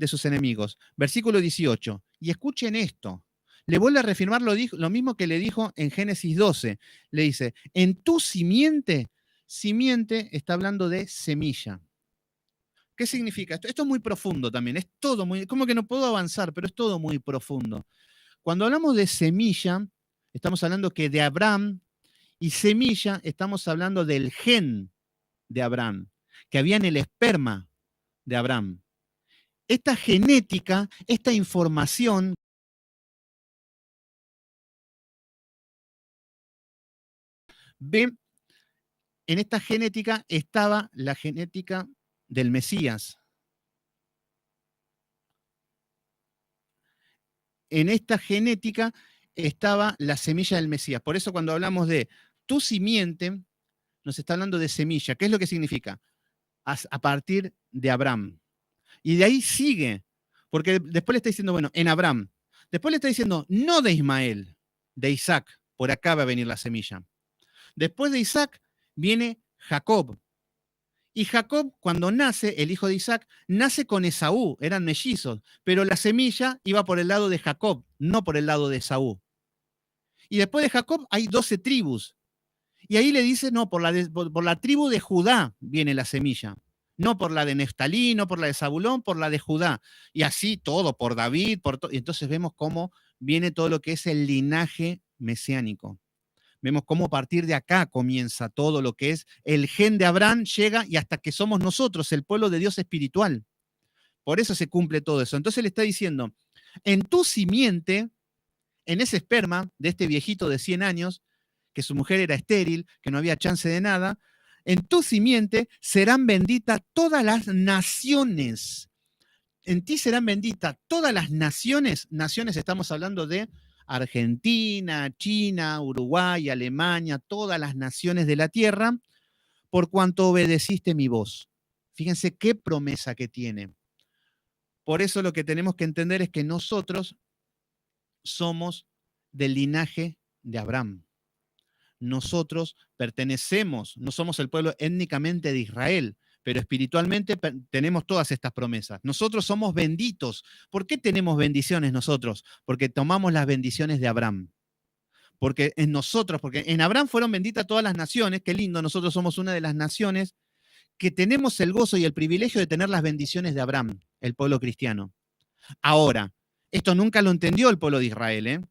sus enemigos. Versículo 18. Y escuchen esto. Le vuelve a reafirmar lo mismo que le dijo en Génesis 12. Le dice, en tu simiente está hablando de semilla. ¿Qué significa esto? Esto es muy profundo también, es todo muy, como que no puedo avanzar, pero es todo muy profundo. Cuando hablamos de semilla, estamos hablando que de Abraham, y semilla, estamos hablando del gen de Abraham, que había en el esperma de Abraham. Esta genética, esta información, en esta genética estaba la genética del Mesías. En esta genética estaba la semilla del Mesías. Por eso cuando hablamos de tu simiente, nos está hablando de semilla. ¿Qué es lo que significa? A partir de Abraham. Y de ahí sigue, porque después le está diciendo, bueno, en Abraham. Después le está diciendo, no de Ismael, de Isaac. Por acá va a venir la semilla. Después de Isaac viene Jacob. Y Jacob, cuando nace, el hijo de Isaac, nace con Esaú, eran mellizos, pero la semilla iba por el lado de Jacob, no por el lado de Esaú. Y después de Jacob hay 12 tribus. Y ahí le dice, no, por la tribu de Judá viene la semilla. No por la de Neftalí, no por la de Zabulón, por la de Judá. Y así todo, por David, y entonces vemos cómo viene todo lo que es el linaje mesiánico. Vemos cómo a partir de acá comienza todo lo que es el gen de Abraham, llega y hasta que somos nosotros, el pueblo de Dios espiritual. Por eso se cumple todo eso. Entonces le está diciendo, en tu simiente, en ese esperma de este viejito de 100 años, que su mujer era estéril, que no había chance de nada, en tu simiente serán benditas todas las naciones. En ti serán benditas todas las naciones. Naciones, estamos hablando de Argentina, China, Uruguay, Alemania, todas las naciones de la tierra, por cuanto obedeciste mi voz. Fíjense qué promesa que tiene. Por eso lo que tenemos que entender es que nosotros somos del linaje de Abraham. Nosotros pertenecemos, no somos el pueblo étnicamente de Israel, pero espiritualmente tenemos todas estas promesas. Nosotros somos benditos. ¿Por qué tenemos bendiciones nosotros? Porque tomamos las bendiciones de Abraham. Porque en Abraham fueron benditas todas las naciones, qué lindo, nosotros somos una de las naciones que tenemos el gozo y el privilegio de tener las bendiciones de Abraham, el pueblo cristiano. Ahora, esto nunca lo entendió el pueblo de Israel, ¿eh?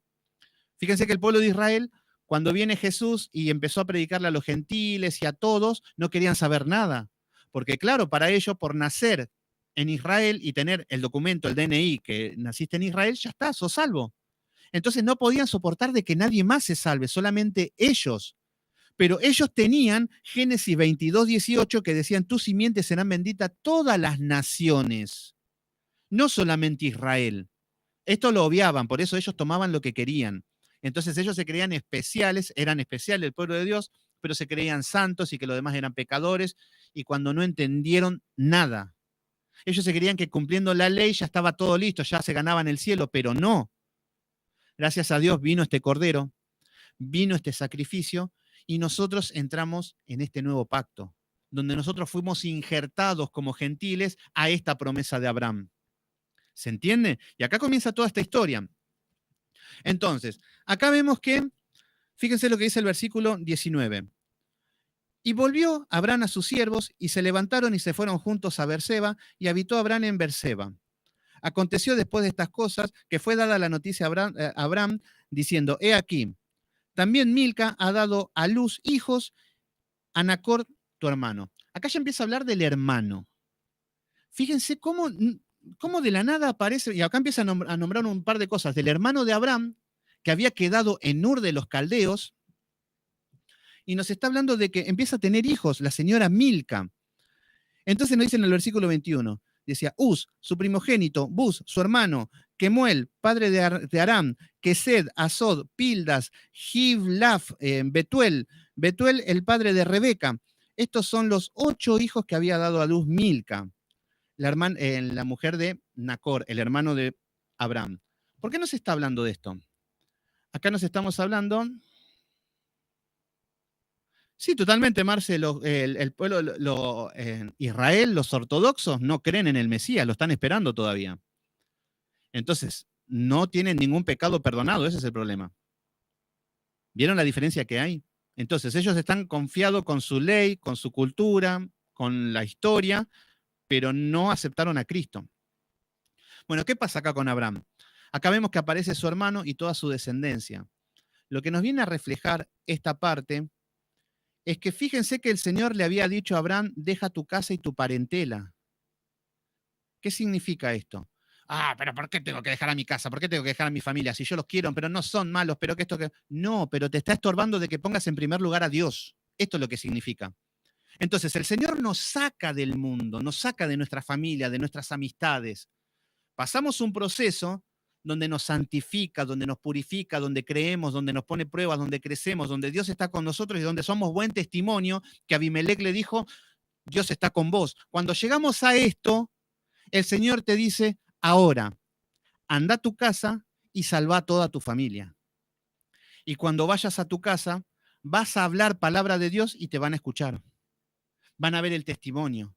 Fíjense que el pueblo de Israel, cuando viene Jesús y empezó a predicarle a los gentiles y a todos, no querían saber nada. Porque claro, para ellos, por nacer en Israel y tener el documento, el DNI, que naciste en Israel, ya está, sos salvo. Entonces no podían soportar de que nadie más se salve, solamente ellos. Pero ellos tenían Génesis 22, 18, que decían, tus simientes serán benditas todas las naciones, no solamente Israel. Esto lo obviaban, por eso ellos tomaban lo que querían. Entonces ellos se creían especiales, eran especiales el pueblo de Dios, pero se creían santos y que los demás eran pecadores, y cuando no entendieron nada. Ellos se creían que cumpliendo la ley ya estaba todo listo, ya se ganaban el cielo, pero no. Gracias a Dios vino este cordero, vino este sacrificio, y nosotros entramos en este nuevo pacto, donde nosotros fuimos injertados como gentiles a esta promesa de Abraham. ¿Se entiende? Y acá comienza toda esta historia. Entonces, acá vemos que, fíjense lo que dice el versículo 19. Y volvió Abraham a sus siervos, y se levantaron y se fueron juntos a Berseba, y habitó Abraham en Berseba. Aconteció después de estas cosas que fue dada la noticia a Abraham diciendo, he aquí, también Milca ha dado a luz hijos a Nacor, tu hermano. Acá ya empieza a hablar del hermano. Fíjense cómo de la nada aparece, y acá empieza a nombrar un par de cosas, del hermano de Abraham, que había quedado en Ur de los Caldeos, y nos está hablando de que empieza a tener hijos, la señora Milca. Entonces nos dice en el versículo 21, decía, Uz, su primogénito, Buz, su hermano, Kemuel, padre de Aram, Kesed, Asod, Pildas, Givlaf, Betuel, el padre de Rebeca. Estos son los 8 hijos que había dado a luz Milca, la mujer de Nacor, el hermano de Abraham. ¿Por qué nos está hablando de esto? Acá nos estamos hablando... Sí, totalmente, Marce. El pueblo, Israel, los ortodoxos, no creen en el Mesías, lo están esperando todavía. Entonces, no tienen ningún pecado perdonado, ese es el problema. ¿Vieron la diferencia que hay? Entonces, ellos están confiados con su ley, con su cultura, con la historia, pero no aceptaron a Cristo. Bueno, ¿qué pasa acá con Abraham? Acá vemos que aparece su hermano y toda su descendencia. Lo que nos viene a reflejar esta parte es que fíjense que el Señor le había dicho a Abraham, deja tu casa y tu parentela. ¿Qué significa esto? Ah, pero ¿por qué tengo que dejar a mi casa? ¿Por qué tengo que dejar a mi familia? Si yo los quiero, pero no son malos, pero que esto que... No, pero te está estorbando de que pongas en primer lugar a Dios. Esto es lo que significa. Entonces, el Señor nos saca del mundo, nos saca de nuestra familia, de nuestras amistades. Pasamos un proceso donde nos santifica, donde nos purifica, donde creemos, donde nos pone pruebas, donde crecemos, donde Dios está con nosotros y donde somos buen testimonio, que Abimelech le dijo, Dios está con vos. Cuando llegamos a esto, el Señor te dice, ahora, anda a tu casa y salva a toda tu familia. Y cuando vayas a tu casa, vas a hablar palabra de Dios y te van a escuchar. Van a ver el testimonio.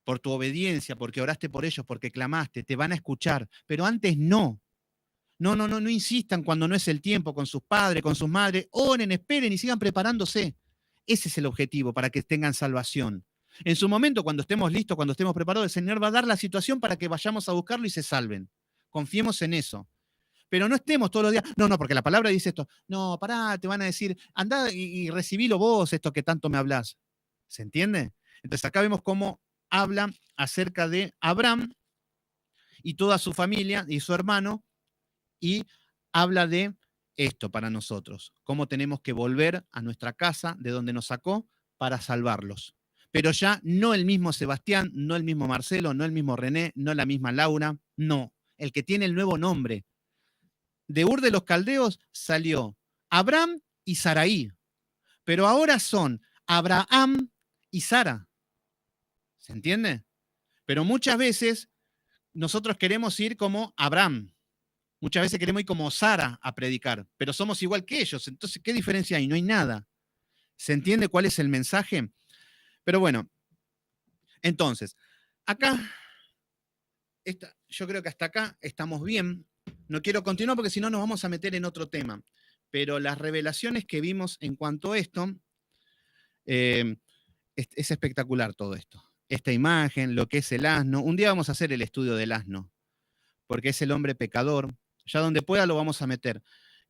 Por tu obediencia, porque oraste por ellos, porque clamaste, te van a escuchar. Pero antes no. No insistan cuando no es el tiempo con sus padres, con sus madres. Oren, esperen y sigan preparándose. Ese es el objetivo, para que tengan salvación. En su momento, cuando estemos listos, cuando estemos preparados, el Señor va a dar la situación para que vayamos a buscarlo y se salven. Confiemos en eso. Pero no estemos todos los días, no, porque la palabra dice esto. No, pará, te van a decir, andá y recibilo vos, esto que tanto me hablás. ¿Se entiende? Entonces acá vemos cómo habla acerca de Abraham y toda su familia y su hermano, y habla de esto para nosotros, cómo tenemos que volver a nuestra casa de donde nos sacó para salvarlos. Pero ya no el mismo Sebastián, no el mismo Marcelo, no el mismo René, no la misma Laura, no, el que tiene el nuevo nombre. De Ur de los Caldeos salió Abraham y Saraí, pero ahora son Abraham y Sara. ¿Se entiende? Pero muchas veces nosotros queremos ir como Abraham. Muchas veces queremos ir como Sara a predicar, pero somos igual que ellos. Entonces, ¿qué diferencia hay? No hay nada. ¿Se entiende cuál es el mensaje? Pero bueno, entonces, acá, yo creo que hasta acá estamos bien. No quiero continuar porque si no nos vamos a meter en otro tema. Pero las revelaciones que vimos en cuanto a esto, es espectacular todo esto. Esta imagen, lo que es el asno. Un día vamos a hacer el estudio del asno, porque es el hombre pecador. Ya donde pueda lo vamos a meter.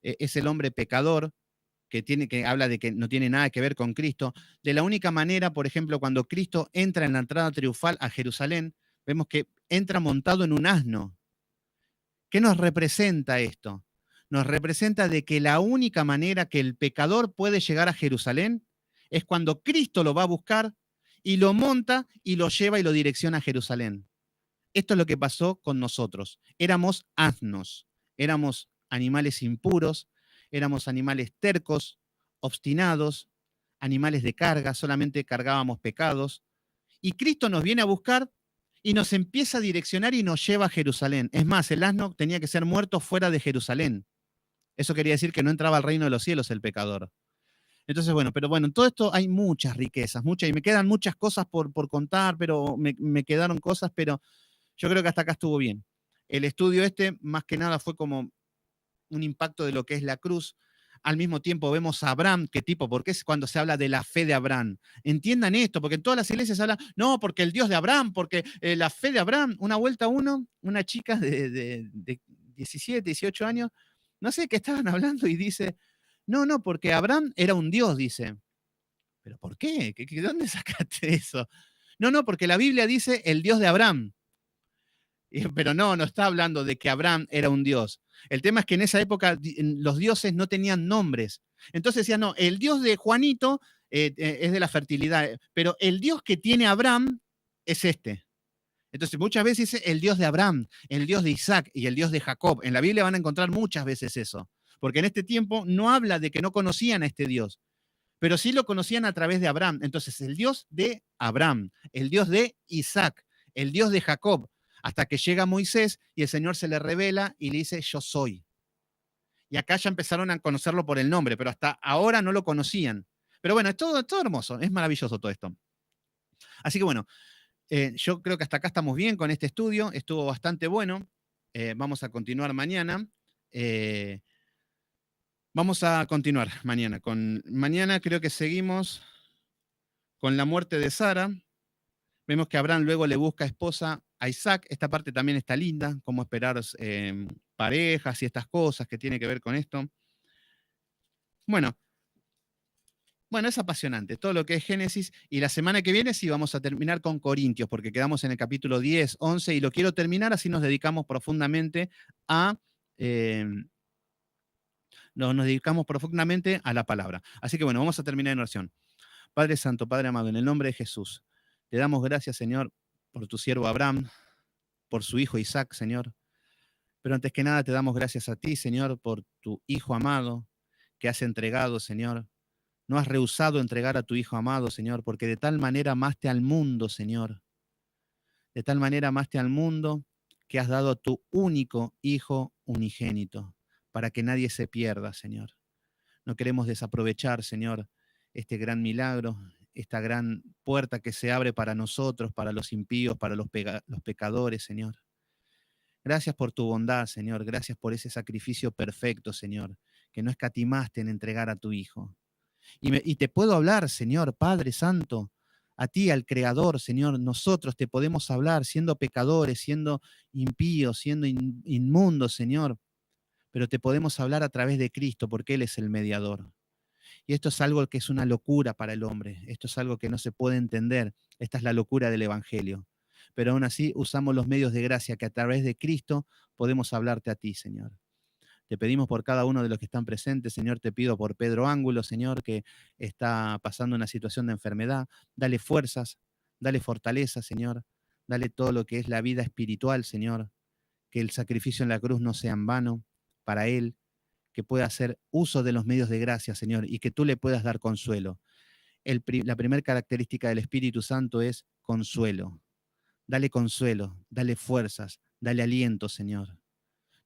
Es el hombre pecador que habla de que no tiene nada que ver con Cristo. De la única manera, por ejemplo, cuando Cristo entra en la entrada triunfal a Jerusalén, vemos que entra montado en un asno. ¿Qué nos representa esto? Nos representa de que la única manera que el pecador puede llegar a Jerusalén es cuando Cristo lo va a buscar y lo monta y lo lleva y lo direcciona a Jerusalén. Esto es lo que pasó con nosotros. Éramos asnos, éramos animales impuros, éramos animales tercos, obstinados, animales de carga, solamente cargábamos pecados. Y Cristo nos viene a buscar y nos empieza a direccionar y nos lleva a Jerusalén. Es más, el asno tenía que ser muerto fuera de Jerusalén. Eso quería decir que no entraba al reino de los cielos el pecador. Entonces, bueno, pero bueno, en todo esto hay muchas riquezas, muchas, y me quedan muchas cosas por contar, pero me quedaron cosas, pero yo creo que hasta acá estuvo bien. El estudio este, más que nada, fue como un impacto de lo que es la cruz. Al mismo tiempo vemos a Abraham, qué tipo, porque es cuando se habla de la fe de Abraham. Entiendan esto, porque en todas las iglesias se habla, no, porque el Dios de Abraham, porque la fe de Abraham. Una vuelta uno, una chica de 17, 18 años, no sé qué estaban hablando y dice, no, porque Abraham era un Dios, dice. ¿Pero por qué? ¿De dónde sacaste eso? No, porque la Biblia dice el Dios de Abraham. Pero no está hablando de que Abraham era un dios. El tema es que en esa época los dioses no tenían nombres. Entonces decían, no, el dios de Juanito es de la fertilidad, pero el dios que tiene Abraham es este. Entonces muchas veces dice el dios de Abraham, el dios de Isaac y el dios de Jacob. En la Biblia van a encontrar muchas veces eso. Porque en este tiempo no habla de que no conocían a este dios, pero sí lo conocían a través de Abraham. Entonces, el Dios de Abraham, el Dios de Isaac, el Dios de Jacob, hasta que llega Moisés y el Señor se le revela y le dice, yo soy. Y acá ya empezaron a conocerlo por el nombre, pero hasta ahora no lo conocían. Pero bueno, es todo hermoso, es maravilloso todo esto. Así que bueno, yo creo que hasta acá estamos bien con este estudio, estuvo bastante bueno. Vamos a continuar mañana. Vamos a continuar mañana. Mañana creo que seguimos con la muerte de Sara. Vemos que Abraham luego le busca esposa a Isaac. Esta parte también está linda, cómo esperar parejas y estas cosas que tiene que ver con esto. Bueno, es apasionante todo lo que es Génesis. Y la semana que viene sí vamos a terminar con Corintios, porque quedamos en el capítulo 10, 11, y lo quiero terminar, así nos dedicamos profundamente a... nos dedicamos profundamente a la palabra. Así que bueno, vamos a terminar en oración. Padre Santo, Padre amado, en el nombre de Jesús, te damos gracias, Señor, por tu siervo Abraham, por su hijo Isaac, Señor. Pero antes que nada te damos gracias a ti, Señor, por tu hijo amado que has entregado, Señor. No has rehusado entregar a tu hijo amado, Señor, porque de tal manera amaste al mundo, Señor. De tal manera amaste al mundo que has dado a tu único hijo unigénito, para que nadie se pierda, Señor. No queremos desaprovechar, Señor, este gran milagro, esta gran puerta que se abre para nosotros, para los impíos, para los pecadores, Señor. Gracias por tu bondad, Señor. Gracias por ese sacrificio perfecto, Señor, que no escatimaste en entregar a tu Hijo. Y te puedo hablar, Señor, Padre Santo, a ti, al Creador, Señor. Nosotros te podemos hablar siendo pecadores, siendo impíos, siendo inmundos, Señor. Pero te podemos hablar a través de Cristo, porque Él es el mediador. Y esto es algo que es una locura para el hombre. Esto es algo que no se puede entender. Esta es la locura del Evangelio. Pero aún así usamos los medios de gracia que a través de Cristo podemos hablarte a ti, Señor. Te pedimos por cada uno de los que están presentes, Señor. Te pido por Pedro Ángulo, Señor, que está pasando una situación de enfermedad. Dale fuerzas, dale fortaleza, Señor. Dale todo lo que es la vida espiritual, Señor. Que el sacrificio en la cruz no sea en vano para él, que pueda hacer uso de los medios de gracia, Señor, y que tú le puedas dar consuelo. La primera característica del Espíritu Santo es consuelo. Dale consuelo, dale fuerzas, dale aliento, Señor.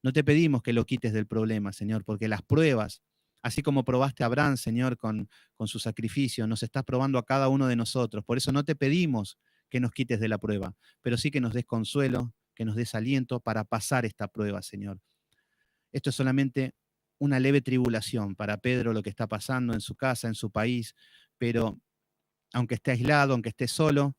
No te pedimos que lo quites del problema, Señor, porque las pruebas, así como probaste a Abraham, Señor, con su sacrificio, nos estás probando a cada uno de nosotros. Por eso no te pedimos que nos quites de la prueba, pero sí que nos des consuelo, que nos des aliento para pasar esta prueba, Señor. Esto es solamente una leve tribulación para Pedro, lo que está pasando en su casa, en su país, pero aunque esté aislado, aunque esté solo,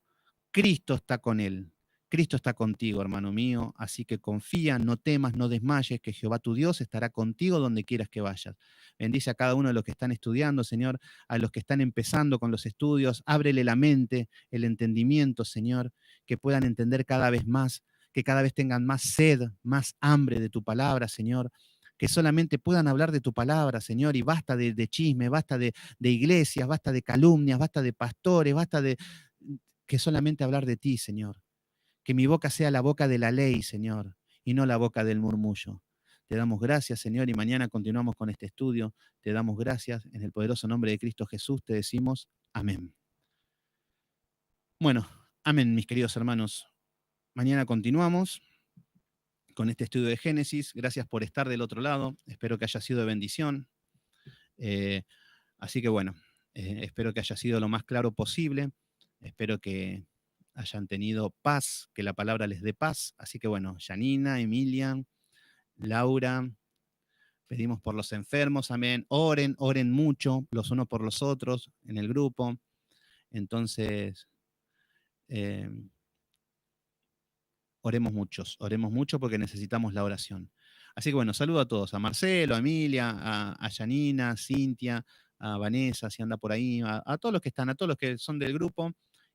Cristo está con él. Cristo está contigo, hermano mío, así que confía, no temas, no desmayes, que Jehová tu Dios estará contigo donde quieras que vayas. Bendice a cada uno de los que están estudiando, Señor, a los que están empezando con los estudios, ábrele la mente, el entendimiento, Señor, que puedan entender cada vez más, que cada vez tengan más sed, más hambre de tu palabra, Señor, que solamente puedan hablar de tu palabra, Señor, y basta de chisme, basta de iglesias, basta de calumnias, basta de pastores, basta de que solamente hablar de ti, Señor. Que mi boca sea la boca de la ley, Señor, y no la boca del murmullo. Te damos gracias, Señor, y mañana continuamos con este estudio. Te damos gracias. En el poderoso nombre de Cristo Jesús te decimos amén. Bueno, amén, mis queridos hermanos. Mañana continuamos con este estudio de Génesis. Gracias por estar del otro lado. Espero que haya sido de bendición. Así que bueno, espero que haya sido lo más claro posible. Espero que hayan tenido paz, que la palabra les dé paz. Así que bueno, Janina, Emilia, Laura, pedimos por los enfermos, amén. Oren, oren mucho los unos por los otros en el grupo. Entonces, eh, oremos mucho porque necesitamos la oración. Así que bueno, saludo a todos, a Marcelo, a Emilia, a Janina, a Cintia, a Vanessa, si anda por ahí, a todos los que están, a todos los que son del grupo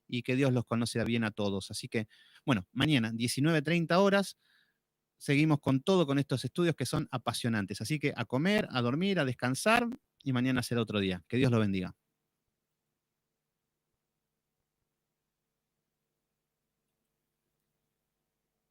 y que Dios los conoce bien a todos. Así que, bueno, mañana, 19:30 horas, seguimos con todo, con estos estudios que son apasionantes. Así que a comer, a dormir, a descansar y mañana será otro día. Que Dios lo bendiga.